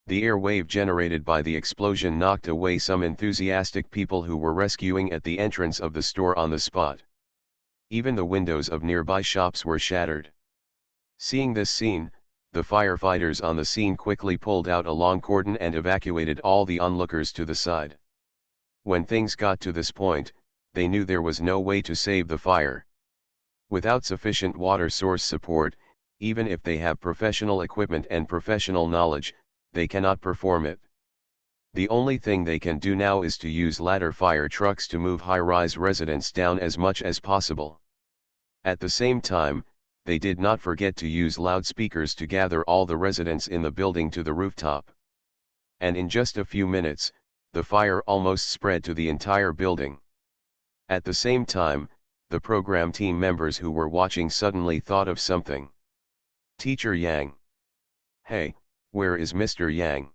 The air wave generated by the explosion knocked away some enthusiastic people who were rescuing at the entrance of the store on the spot. Even the windows of nearby shops were shattered. Seeing this scene, the firefighters on the scene quickly pulled out a long cordon and evacuated all the onlookers to the side. When things got to this point, they knew there was no way to save the fire. Without sufficient water source support, even if they have professional equipment and professional knowledge, they cannot perform it. The only thing they can do now is to use ladder fire trucks to move high-rise residents down as much as possible. At the same time, they did not forget to use loudspeakers to gather all the residents in the building to the rooftop. And in just a few minutes, the fire almost spread to the entire building. At the same time, the program team members who were watching suddenly thought of something. Teacher Yang. Hey, where is Mr. Yang?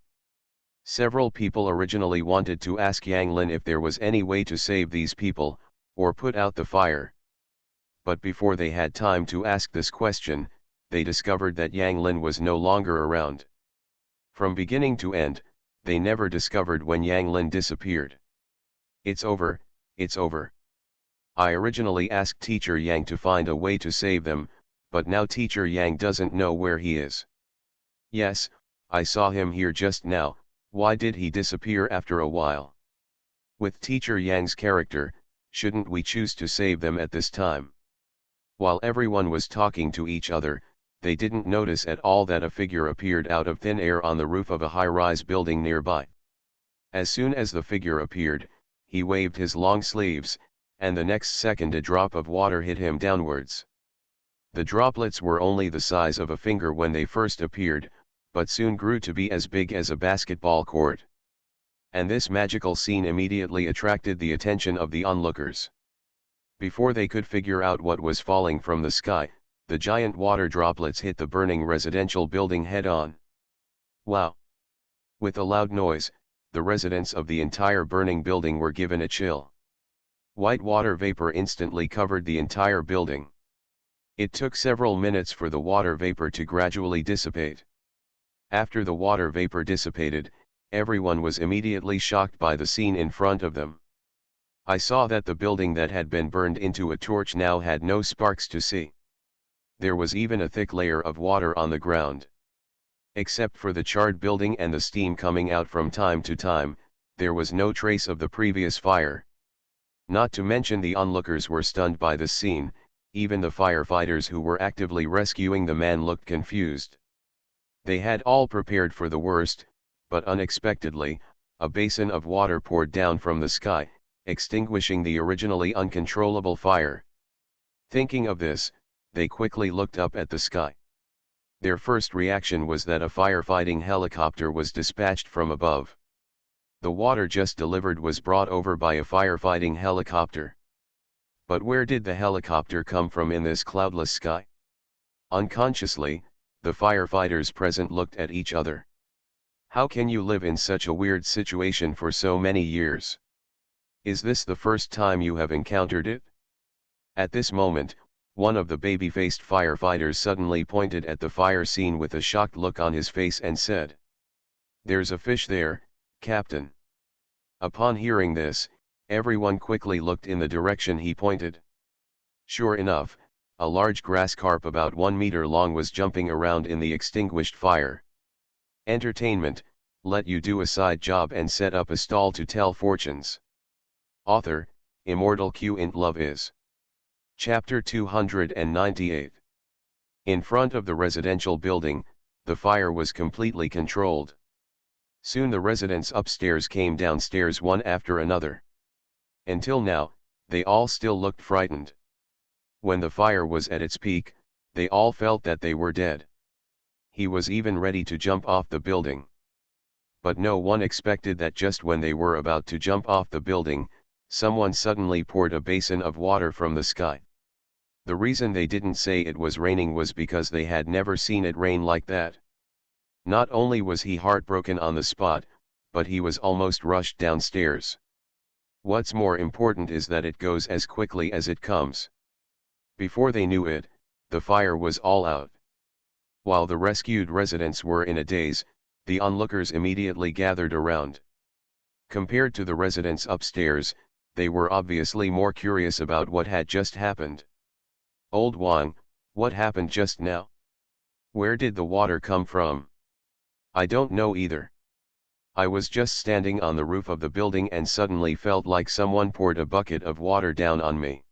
Several people originally wanted to ask Yang Lin if there was any way to save these people, or put out the fire. But before they had time to ask this question, they discovered that Yang Lin was no longer around. From beginning to end, they never discovered when Yang Lin disappeared. It's over, it's over. I originally asked Teacher Yang to find a way to save them, but now Teacher Yang doesn't know where he is. Yes, I saw him here just now. Why did he disappear after a while? With Teacher Yang's character, shouldn't we choose to save them at this time? While everyone was talking to each other, they didn't notice at all that a figure appeared out of thin air on the roof of a high-rise building nearby. As soon as the figure appeared, he waved his long sleeves, and the next second a drop of water hit him downwards. The droplets were only the size of a finger when they first appeared, but soon grew to be as big as a basketball court. And this magical scene immediately attracted the attention of the onlookers. Before they could figure out what was falling from the sky, the giant water droplets hit the burning residential building head-on. Wow! With a loud noise, the residents of the entire burning building were given a chill. White water vapor instantly covered the entire building. It took several minutes for the water vapor to gradually dissipate. After the water vapor dissipated, everyone was immediately shocked by the scene in front of them. I saw that the building that had been burned into a torch now had no sparks to see. There was even a thick layer of water on the ground. Except for the charred building and the steam coming out from time to time, there was no trace of the previous fire. Not to mention the onlookers were stunned by the scene. Even the firefighters who were actively rescuing the man looked confused. They had all prepared for the worst, but unexpectedly, a basin of water poured down from the sky, extinguishing the originally uncontrollable fire. Thinking of this, they quickly looked up at the sky. Their first reaction was that a firefighting helicopter was dispatched from above. The water just delivered was brought over by a firefighting helicopter. But where did the helicopter come from in this cloudless sky? Unconsciously, the firefighters present looked at each other. How can you live in such a weird situation for so many years? Is this the first time you have encountered it? At this moment, one of the baby-faced firefighters suddenly pointed at the fire scene with a shocked look on his face and said, "There's a fish there, Captain." Upon hearing this, everyone quickly looked in the direction he pointed. Sure enough, a large grass carp about 1 meter long was jumping around in the extinguished fire. Entertainment, let you do a side job and set up a stall to tell fortunes. Author, Immortal Q int Love is. Chapter 298. In front of the residential building, the fire was completely controlled. Soon the residents upstairs came downstairs one after another. Until now, they all still looked frightened. When the fire was at its peak, they all felt that they were dead. He was even ready to jump off the building. But no one expected that just when they were about to jump off the building, someone suddenly poured a basin of water from the sky. The reason they didn't say it was raining was because they had never seen it rain like that. Not only was he heartbroken on the spot, but he was almost rushed downstairs. What's more important is that it goes as quickly as it comes. Before they knew it, the fire was all out. While the rescued residents were in a daze, The onlookers immediately gathered around. Compared to the residents upstairs, they were obviously more curious about what had just happened. "Old Wang, what happened just now? Where did the water come from?" "I don't know either. I was just standing on the roof of the building and suddenly felt like someone poured a bucket of water down on me.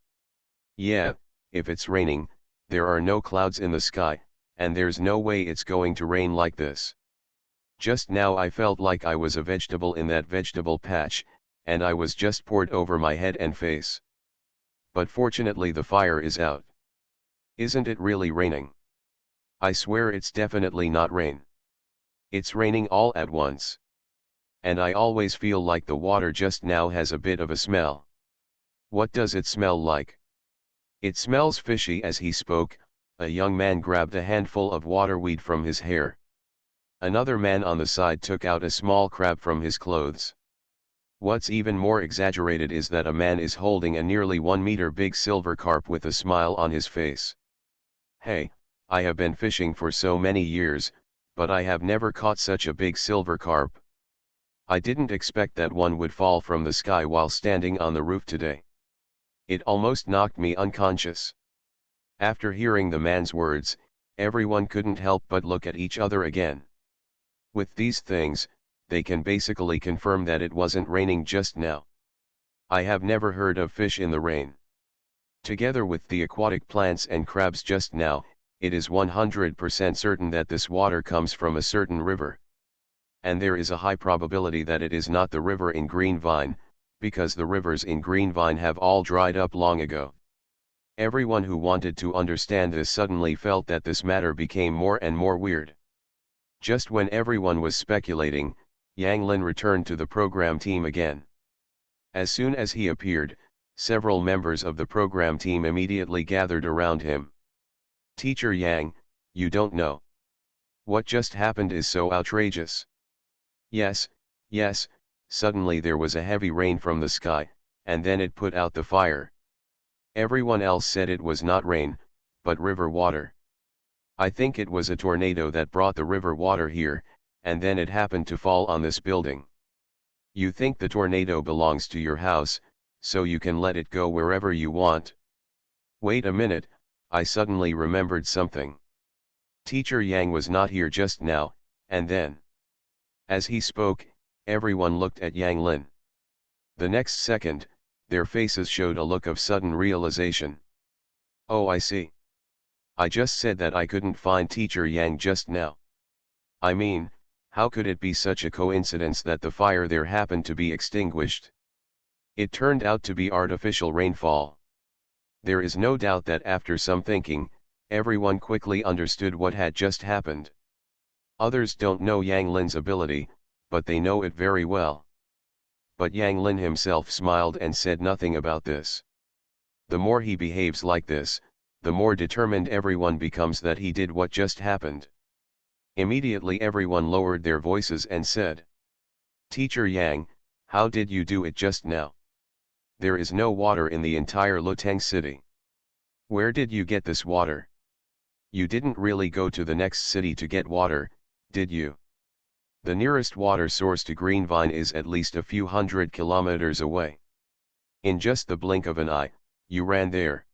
Yeah, if it's raining, there are no clouds in the sky, and there's no way it's going to rain like this. Just now I felt like I was a vegetable in that vegetable patch, and I was just poured over my head and face. But fortunately the fire is out." "Isn't it really raining?" "I swear it's definitely not rain. It's raining all at once. And I always feel like the water just now has a bit of a smell." "What does it smell like?" "It smells fishy." As he spoke, a young man grabbed a handful of waterweed from his hair. Another man on the side took out a small crab from his clothes. What's even more exaggerated is that a man is holding a nearly 1 meter big silver carp with a smile on his face. "Hey, I have been fishing for so many years, but I have never caught such a big silver carp. I didn't expect that one would fall from the sky while standing on the roof today. It almost knocked me unconscious." After hearing the man's words, everyone couldn't help but look at each other again. With these things, they can basically confirm that it wasn't raining just now. I have never heard of fish in the rain. Together with the aquatic plants and crabs just now, it is 100% certain that this water comes from a certain river. And there is a high probability that it is not the river in Greenvine, because the rivers in Greenvine have all dried up long ago. Everyone who wanted to understand this suddenly felt that this matter became more and more weird. Just when everyone was speculating, Yang Lin returned to the program team again. As soon as he appeared, several members of the program team immediately gathered around him. "Teacher Yang, you don't know. What just happened is so outrageous." Yes, yes, suddenly there was a heavy rain from the sky, and then it put out the fire. Everyone else said it was not rain, but river water. "I think it was a tornado that brought the river water here, and then it happened to fall on this building." "You think the tornado belongs to your house, so you can let it go wherever you want?" "Wait a minute, I suddenly remembered something. Teacher Yang was not here just now, and then..." As he spoke, everyone looked at Yang Lin. The next second, their faces showed a look of sudden realization. "Oh, I see. I just said that I couldn't find Teacher Yang just now. I mean, how could it be such a coincidence that the fire there happened to be extinguished? It turned out to be artificial rainfall." There is no doubt that after some thinking, everyone quickly understood what had just happened. Others don't know Yang Lin's ability, but they know it very well. But Yang Lin himself smiled and said nothing about this. The more he behaves like this, the more determined everyone becomes that he did what just happened. Immediately everyone lowered their voices and said, "Teacher Yang, how did you do it just now? There is no water in the entire Luteng city. Where did you get this water? You didn't really go to the next city to get water, did you? The nearest water source to Greenvine is at least a few hundred kilometers away. In just the blink of an eye, you ran there.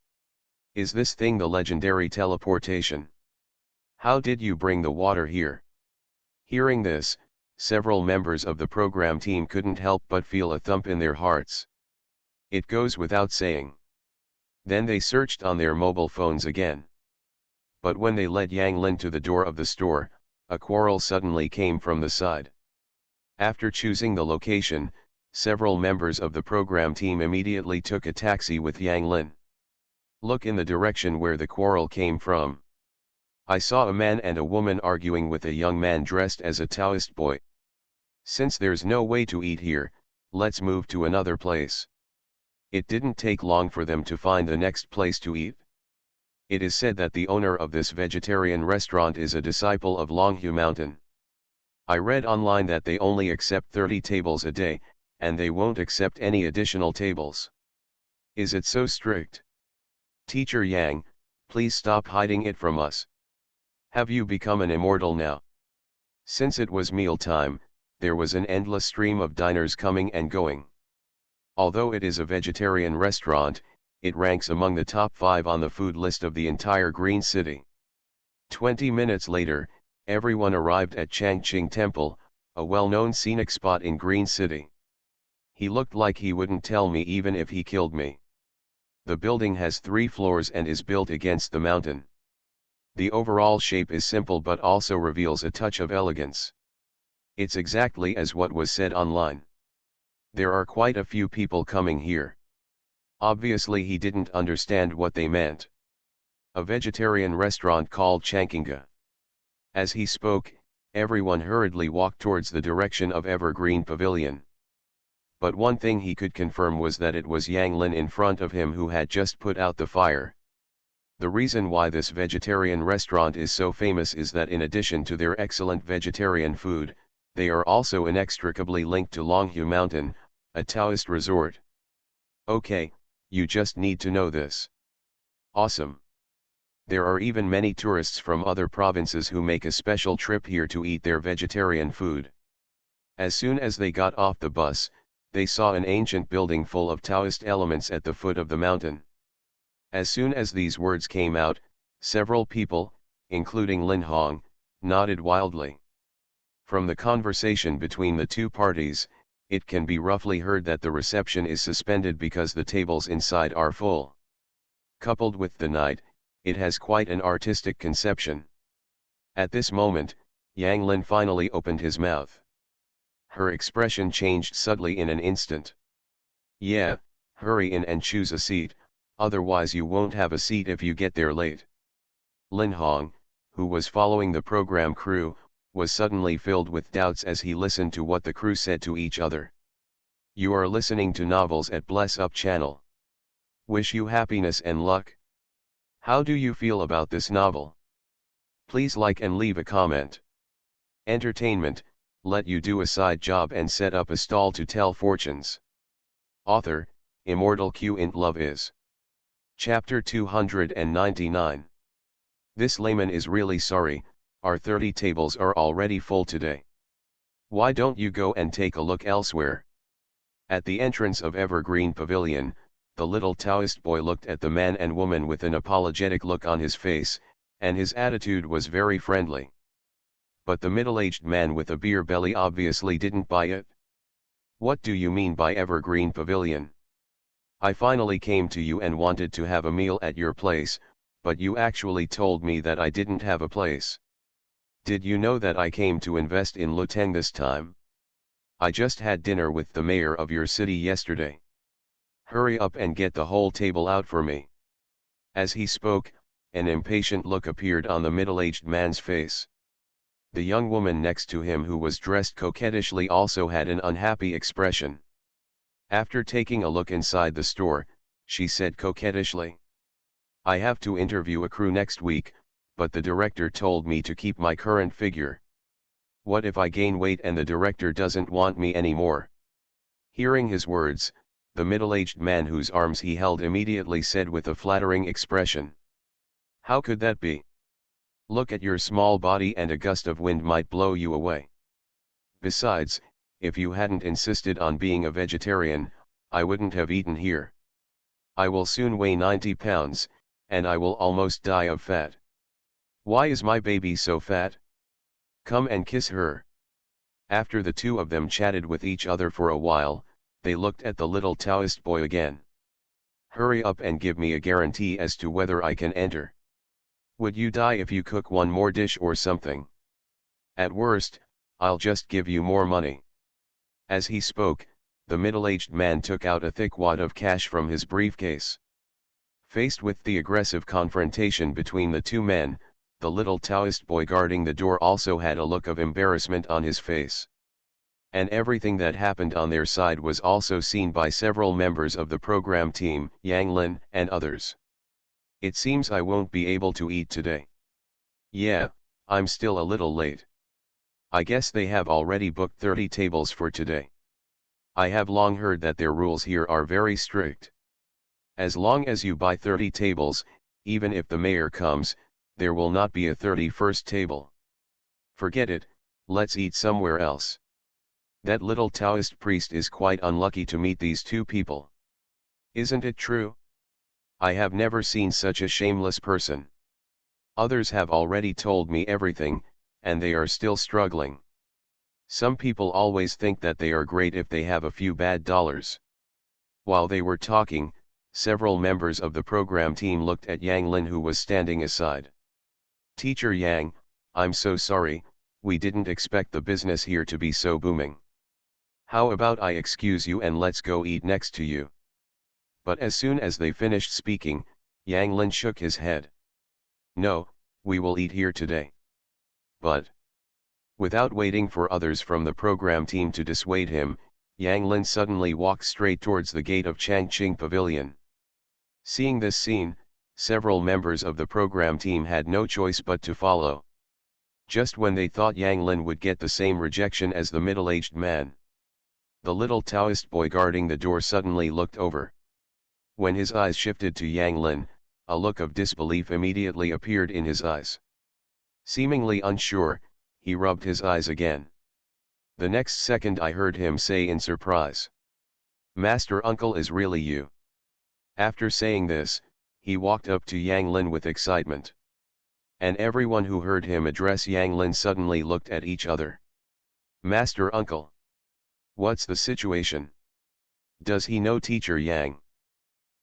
Is this thing the legendary teleportation? How did you bring the water here?" Hearing this, several members of the program team couldn't help but feel a thump in their hearts. It goes without saying. Then they searched on their mobile phones again. But when they led Yang Lin to the door of the store, a quarrel suddenly came from the side. After choosing the location, several members of the program team immediately took a taxi with Yang Lin. "Look in the direction where the quarrel came from. I saw a man and a woman arguing with a young man dressed as a Taoist boy. Since there's no way to eat here, let's move to another place." It didn't take long for them to find the next place to eat. It is said that the owner of this vegetarian restaurant is a disciple of Longhu Mountain. I read online that they only accept 30 tables a day, and they won't accept any additional tables. Is it so strict? Teacher Yang, please stop hiding it from us. Have you become an immortal now? Since it was mealtime, there was an endless stream of diners coming and going. Although it is a vegetarian restaurant, it ranks among the top 5 on the food list of the entire Green City. 20 minutes later, everyone arrived at Changqing Temple, a well-known scenic spot in Green City. He looked like he wouldn't tell me even if he killed me. The building has 3 floors and is built against the mountain. The overall shape is simple but also reveals a touch of elegance. It's exactly as what was said online. There are quite a few people coming here. Obviously he didn't understand what they meant. A vegetarian restaurant called Changqinga. As he spoke, everyone hurriedly walked towards the direction of Evergreen Pavilion. But one thing he could confirm was that it was Yang Lin in front of him who had just put out the fire. The reason why this vegetarian restaurant is so famous is that in addition to their excellent vegetarian food, they are also inextricably linked to Longhu Mountain, a Taoist resort. Okay, you just need to know this. Awesome. There are even many tourists from other provinces who make a special trip here to eat their vegetarian food. As soon as they got off the bus, they saw an ancient building full of Taoist elements at the foot of the mountain. As soon as these words came out, several people, including Lin Hong, nodded wildly. From the conversation between the two parties, it can be roughly heard that the reception is suspended because the tables inside are full. Coupled with the night, it has quite an artistic conception. At this moment, Yang Lin finally opened his mouth. Her expression changed subtly in an instant. Yeah, hurry in and choose a seat, otherwise you won't have a seat if you get there late. Lin Hong, who was following the program crew, was suddenly filled with doubts as he listened to what the crew said to each other. You are listening to Novels at Bless Up channel. Wish you happiness and luck. How do you feel about this novel? Please like and leave a comment. Entertainment, let you do a side job and set up a stall to tell fortunes. Author, Immortal Q int Love is. Chapter 299. This layman is really sorry, our 30 tables are already full today. Why don't you go and take a look elsewhere? At the entrance of Evergreen Pavilion, the little Taoist boy looked at the man and woman with an apologetic look on his face, and his attitude was very friendly. But the middle-aged man with a beer belly obviously didn't buy it. What do you mean by Evergreen Pavilion? I finally came to you and wanted to have a meal at your place, but you actually told me that I didn't have a place. Did you know that I came to invest in Luteng this time? I just had dinner with the mayor of your city yesterday. Hurry up and get the whole table out for me. As he spoke, an impatient look appeared on the middle-aged man's face. The young woman next to him who was dressed coquettishly also had an unhappy expression. After taking a look inside the store, she said coquettishly, I have to interview a crew next week, but the director told me to keep my current figure. What if I gain weight and the director doesn't want me anymore? Hearing his words, the middle-aged man whose arms he held immediately said with a flattering expression, how could that be? Look at your small body and a gust of wind might blow you away. Besides, if you hadn't insisted on being a vegetarian, I wouldn't have eaten here. I will soon weigh 90 pounds, and I will almost die of fat. Why is my baby so fat? Come and kiss her. After the two of them chatted with each other for a while, they looked at the little Taoist boy again. Hurry up and give me a guarantee as to whether I can enter. Would you die if you cook one more dish or something? At worst, I'll just give you more money. As he spoke, the middle-aged man took out a thick wad of cash from his briefcase. Faced with the aggressive confrontation between the two men, the little Taoist boy guarding the door also had a look of embarrassment on his face. And everything that happened on their side was also seen by several members of the program team, Yang Lin and others. It seems I won't be able to eat today. Yeah, I'm still a little late. I guess they have already booked 30 tables for today. I have long heard that their rules here are very strict. As long as you buy 30 tables, even if the mayor comes, there will not be a 31st table. Forget it, let's eat somewhere else. That little Taoist priest is quite unlucky to meet these two people. Isn't it true? I have never seen such a shameless person. Others have already told me everything, and they are still struggling. Some people always think that they are great if they have a few bad dollars. While they were talking, several members of the program team looked at Yang Lin, who was standing aside. Teacher Yang, I'm so sorry, we didn't expect the business here to be so booming. How about I excuse you and let's go eat next to you? But as soon as they finished speaking, Yang Lin shook his head. No, we will eat here today. But, without waiting for others from the program team to dissuade him, Yang Lin suddenly walked straight towards the gate of Changqing Pavilion. Seeing this scene, several members of the program team had no choice but to follow. Just when they thought Yang Lin would get the same rejection as the middle-aged man, the little Taoist boy guarding the door suddenly looked over. When his eyes shifted to Yang Lin, a look of disbelief immediately appeared in his eyes. Seemingly unsure, he rubbed his eyes again. The next second I heard him say in surprise, "Master Uncle, is really you?" After saying this, he walked up to Yang Lin with excitement. And everyone who heard him address Yang Lin suddenly looked at each other. "Master Uncle? What's the situation? Does he know Teacher Yang?"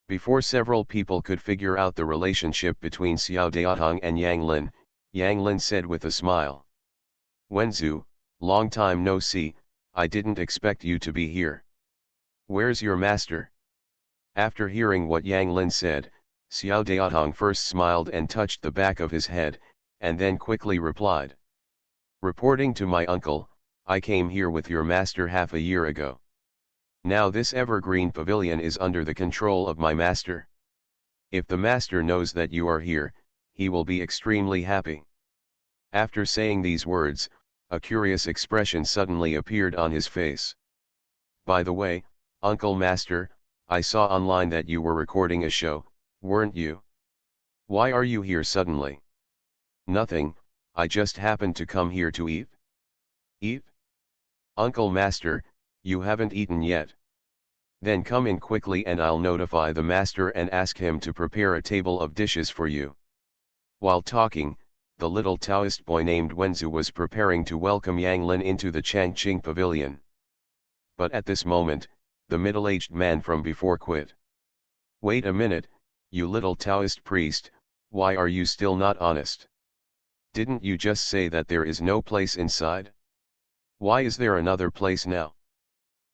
Before several people could figure out the relationship between Xiao Daotong and Yang Lin said with a smile, "Wenzu, long time no see, I didn't expect you to be here. Where's your master?" After hearing what Yang Lin said, Xiao Daotong first smiled and touched the back of his head, and then quickly replied, "Reporting to my uncle, I came here with your master half a year ago. Now this evergreen pavilion is under the control of my master. If the master knows that you are here, he will be extremely happy." After saying these words, a curious expression suddenly appeared on his face. "By the way, Uncle Master, I saw online that you were recording a show, weren't you? Why are you here suddenly?" "Nothing, I just happened to come here to eat." "Eat? Uncle Master, you haven't eaten yet. Then come in quickly and I'll notify the master and ask him to prepare a table of dishes for you." While talking, the little Taoist boy named Wenzu was preparing to welcome Yang Lin into the Changqing Pavilion. But at this moment, the middle-aged man from before quit. "Wait a minute, you little Taoist priest, why are you still not honest? Didn't you just say that there is no place inside? Why is there another place now?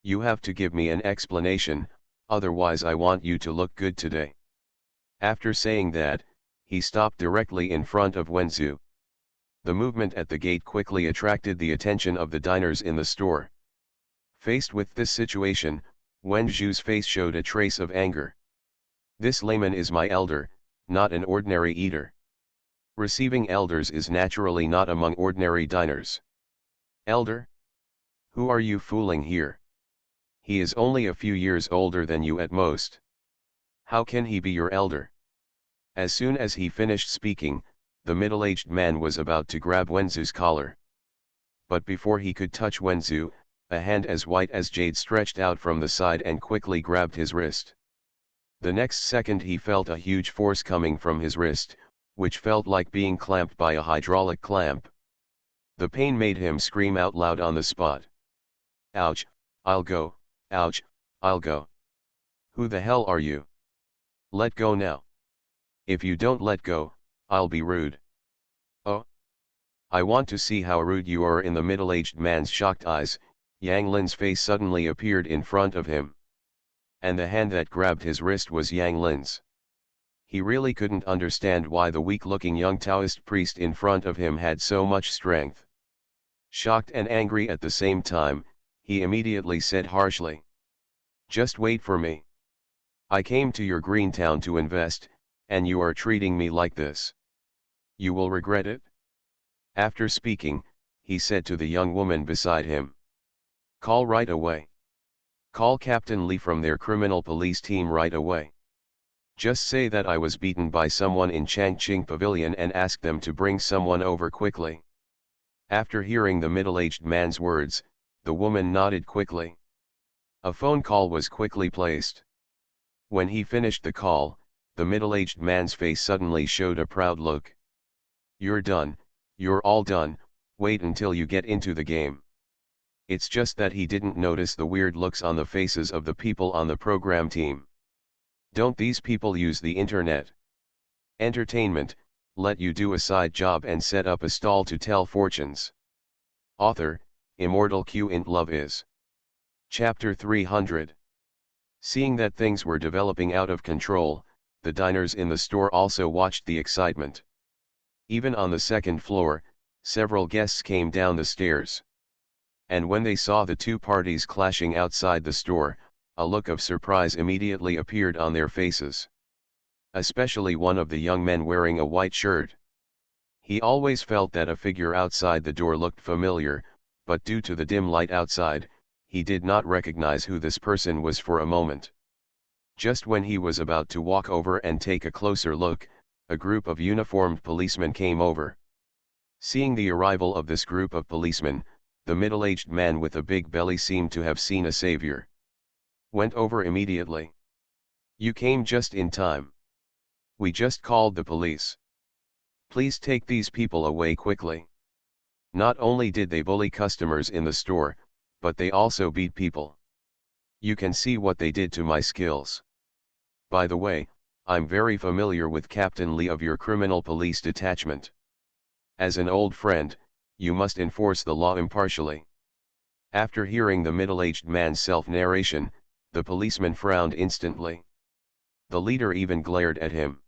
You have to give me an explanation, otherwise I want you to look good today." After saying that, he stopped directly in front of Wenzu. The movement at the gate quickly attracted the attention of the diners in the store. Faced with this situation, Wenzu's face showed a trace of anger. "This layman is my elder, not an ordinary eater. Receiving elders is naturally not among ordinary diners." "Elder? Who are you fooling here? He is only a few years older than you at most. How can he be your elder?" As soon as he finished speaking, the middle-aged man was about to grab Wenzu's collar. But before he could touch Wenzu, a hand as white as jade stretched out from the side and quickly grabbed his wrist. The next second he felt a huge force coming from his wrist, which felt like being clamped by a hydraulic clamp. The pain made him scream out loud on the spot. "Ouch, I'll go, ouch, I'll go. Who the hell are you? Let go now. If you don't let go, I'll be rude." "Oh? I want to see how rude you are." In the middle-aged man's shocked eyes, Yang Lin's face suddenly appeared in front of him. And the hand that grabbed his wrist was Yang Lin's. He really couldn't understand why the weak-looking young Taoist priest in front of him had so much strength. Shocked and angry at the same time, he immediately said harshly, "Just wait for me. I came to your green town to invest, and you are treating me like this. You will regret it." After speaking, he said to the young woman beside him, "Call right away. Call Captain Li from their criminal police team right away. Just say that I was beaten by someone in Changqing Pavilion and ask them to bring someone over quickly." After hearing the middle-aged man's words, the woman nodded quickly. A phone call was quickly placed. When he finished the call, the middle-aged man's face suddenly showed a proud look. "You're done, you're all done, wait until you get into the game." It's just that he didn't notice the weird looks on the faces of the people on the program team. Don't these people use the internet? Entertainment, let you do a side job and set up a stall to tell fortunes. Author, Immortal Q in Love is. Chapter 300. Seeing that things were developing out of control, the diners in the store also watched the excitement. Even on the second floor, several guests came down the stairs. And when they saw the two parties clashing outside the store, a look of surprise immediately appeared on their faces. Especially one of the young men wearing a white shirt. He always felt that a figure outside the door looked familiar, but due to the dim light outside, he did not recognize who this person was for a moment. Just when he was about to walk over and take a closer look, a group of uniformed policemen came over. Seeing the arrival of this group of policemen, the middle-aged man with a big belly seemed to have seen a savior. Went over immediately. "You came just in time. We just called the police. Please take these people away quickly." Not only did they bully customers in the store, but they also beat people. "You can see what they did to my skills. By the way, I'm very familiar with Captain Lee of your criminal police detachment. As an old friend, you must enforce the law impartially." After hearing the middle-aged man's self-narration, the policeman frowned instantly. The leader even glared at him.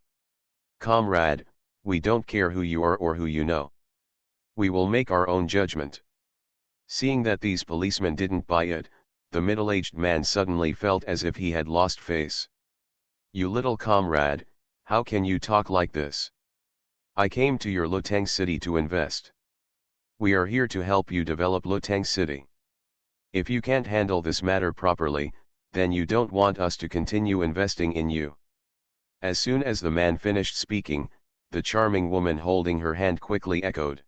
"Comrade, we don't care who you are or who you know. We will make our own judgment." Seeing that these policemen didn't buy it, the middle-aged man suddenly felt as if he had lost face. "You little comrade, how can you talk like this? I came to your Luteng city to invest. We are here to help you develop Luteng city. If you can't handle this matter properly, then you don't want us to continue investing in you." As soon as the man finished speaking, the charming woman holding her hand quickly echoed.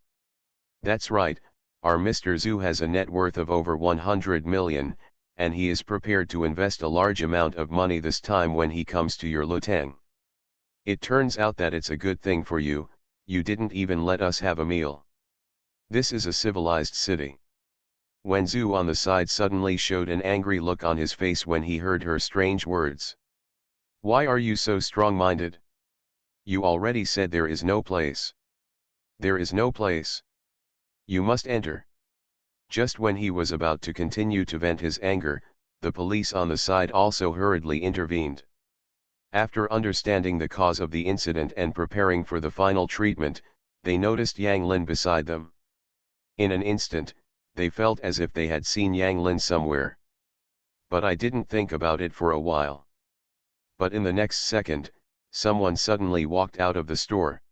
"That's right, our Mr. Zhu has a net worth of over 100 million, and he is prepared to invest a large amount of money this time when he comes to your Luteng. It turns out that it's a good thing for you, you didn't even let us have a meal. This is a civilized city." Wen Zhu on the side suddenly showed an angry look on his face when he heard her strange words. "Why are you so strong-minded? You already said there is no place. There is no place. You must enter." Just when he was about to continue to vent his anger, the police on the side also hurriedly intervened. After understanding the cause of the incident and preparing for the final treatment, they noticed Yang Lin beside them. In an instant, they felt as if they had seen Yang Lin somewhere. But I didn't think about it for a while. But in the next second, someone suddenly walked out of the store.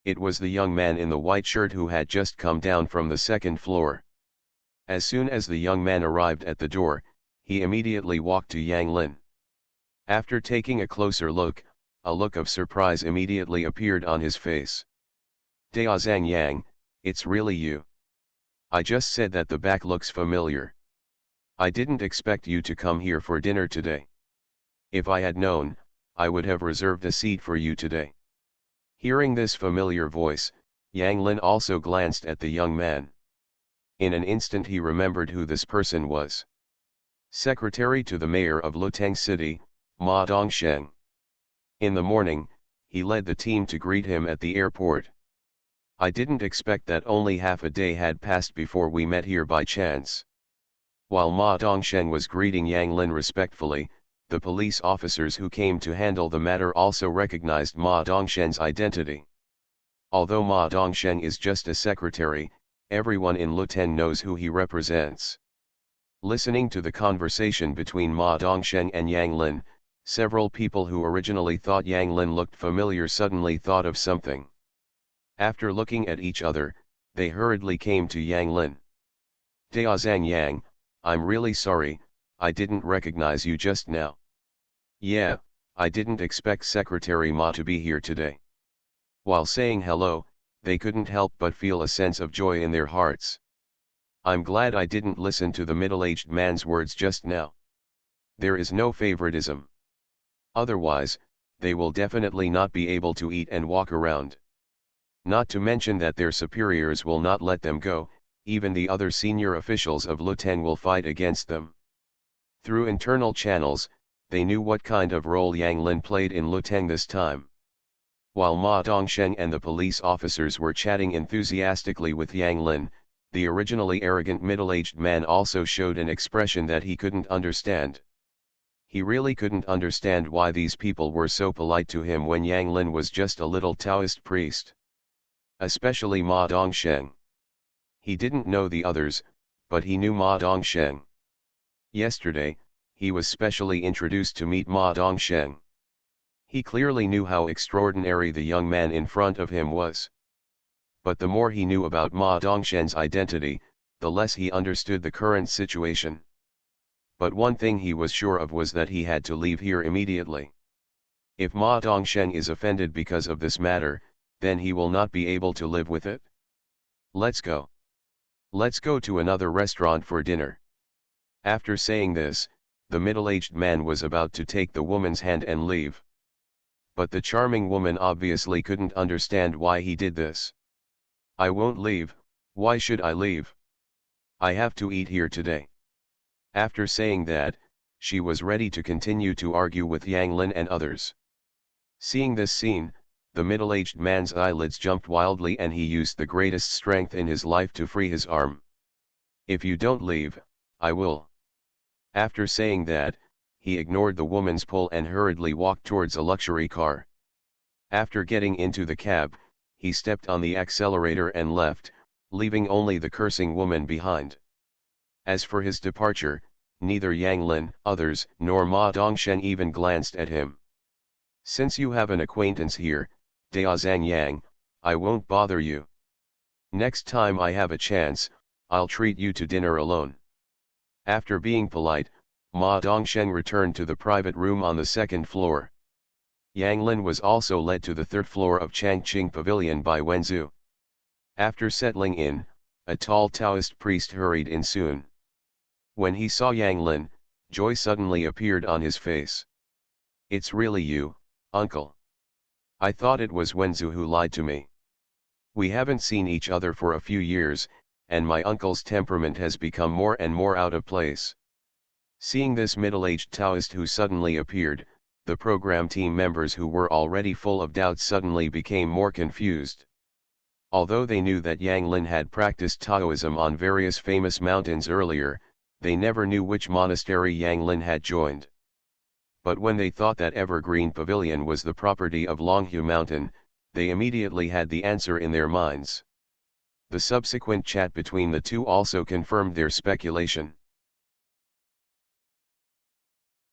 It was the young man in the white shirt who had just come down from the second floor. As soon as the young man arrived at the door, he immediately walked to Yang Lin. After taking a closer look, a look of surprise immediately appeared on his face. "Da Zhang Yang, it's really you. I just said that the back looks familiar. I didn't expect you to come here for dinner today. If I had known, I would have reserved a seat for you today." Hearing this familiar voice, Yang Lin also glanced at the young man. In an instant he remembered who this person was. Secretary to the mayor of Luteng City, Ma Dongsheng. In the morning, he led the team to greet him at the airport. "I didn't expect that only half a day had passed before we met here by chance." While Ma Dongsheng was greeting Yang Lin respectfully, the police officers who came to handle the matter also recognized Ma Dongsheng's identity. Although Ma Dongsheng is just a secretary, everyone in Luteng knows who he represents. Listening to the conversation between Ma Dongsheng and Yang Lin, several people who originally thought Yang Lin looked familiar suddenly thought of something. After looking at each other, they hurriedly came to Yang Lin. "Da Zhang Yang, I'm really sorry, I didn't recognize you just now." "Yeah, I didn't expect Secretary Ma to be here today." While saying hello, they couldn't help but feel a sense of joy in their hearts. I'm glad I didn't listen to the middle-aged man's words just now. There is no favoritism. Otherwise, they will definitely not be able to eat and walk around. Not to mention that their superiors will not let them go, even the other senior officials of Luteng will fight against them. Through internal channels, they knew what kind of role Yang Lin played in Luteng this time. While Ma Dongsheng and the police officers were chatting enthusiastically with Yang Lin, the originally arrogant middle-aged man also showed an expression that he couldn't understand. He really couldn't understand why these people were so polite to him when Yang Lin was just a little Taoist priest. Especially Ma Dongsheng. He didn't know the others, but he knew Ma Dongsheng. Yesterday, he was specially introduced to meet Ma Dongsheng. He clearly knew how extraordinary the young man in front of him was. But the more he knew about Ma Dongsheng's identity, the less he understood the current situation. But one thing he was sure of was that he had to leave here immediately. If Ma Dongsheng is offended because of this matter, then he will not be able to live with it. Let's go. Let's go to another restaurant for dinner. After saying this, the middle-aged man was about to take the woman's hand and leave. But the charming woman obviously couldn't understand why he did this. I won't leave, why should I leave? I have to eat here today. After saying that, she was ready to continue to argue with Yang Lin and others. Seeing this scene, the middle-aged man's eyelids jumped wildly and he used the greatest strength in his life to free his arm. If you don't leave, I will. After saying that, he ignored the woman's pull and hurriedly walked towards a luxury car. After getting into the cab, he stepped on the accelerator and left, leaving only the cursing woman behind. As for his departure, neither Yang Lin, others, nor Ma Dongsheng even glanced at him. Since you have an acquaintance here, Dea Zhang Yang, I won't bother you. Next time I have a chance, I'll treat you to dinner alone. After being polite, Ma Dongsheng returned to the private room on the second floor. Yang Lin was also led to the third floor of Changqing Pavilion by Wenzhou. After settling in, a tall Taoist priest hurried in soon. When he saw Yang Lin, joy suddenly appeared on his face. It's really you, uncle. I thought it was Wenzhou who lied to me. We haven't seen each other for a few years, and my uncle's temperament has become more and more out of place. Seeing this middle-aged Taoist who suddenly appeared, the program team members who were already full of doubts suddenly became more confused. Although they knew that Yang Lin had practiced Taoism on various famous mountains earlier, they never knew which monastery Yang Lin had joined. But when they thought that Evergreen Pavilion was the property of Longhu Mountain, they immediately had the answer in their minds. The subsequent chat between the two also confirmed their speculation.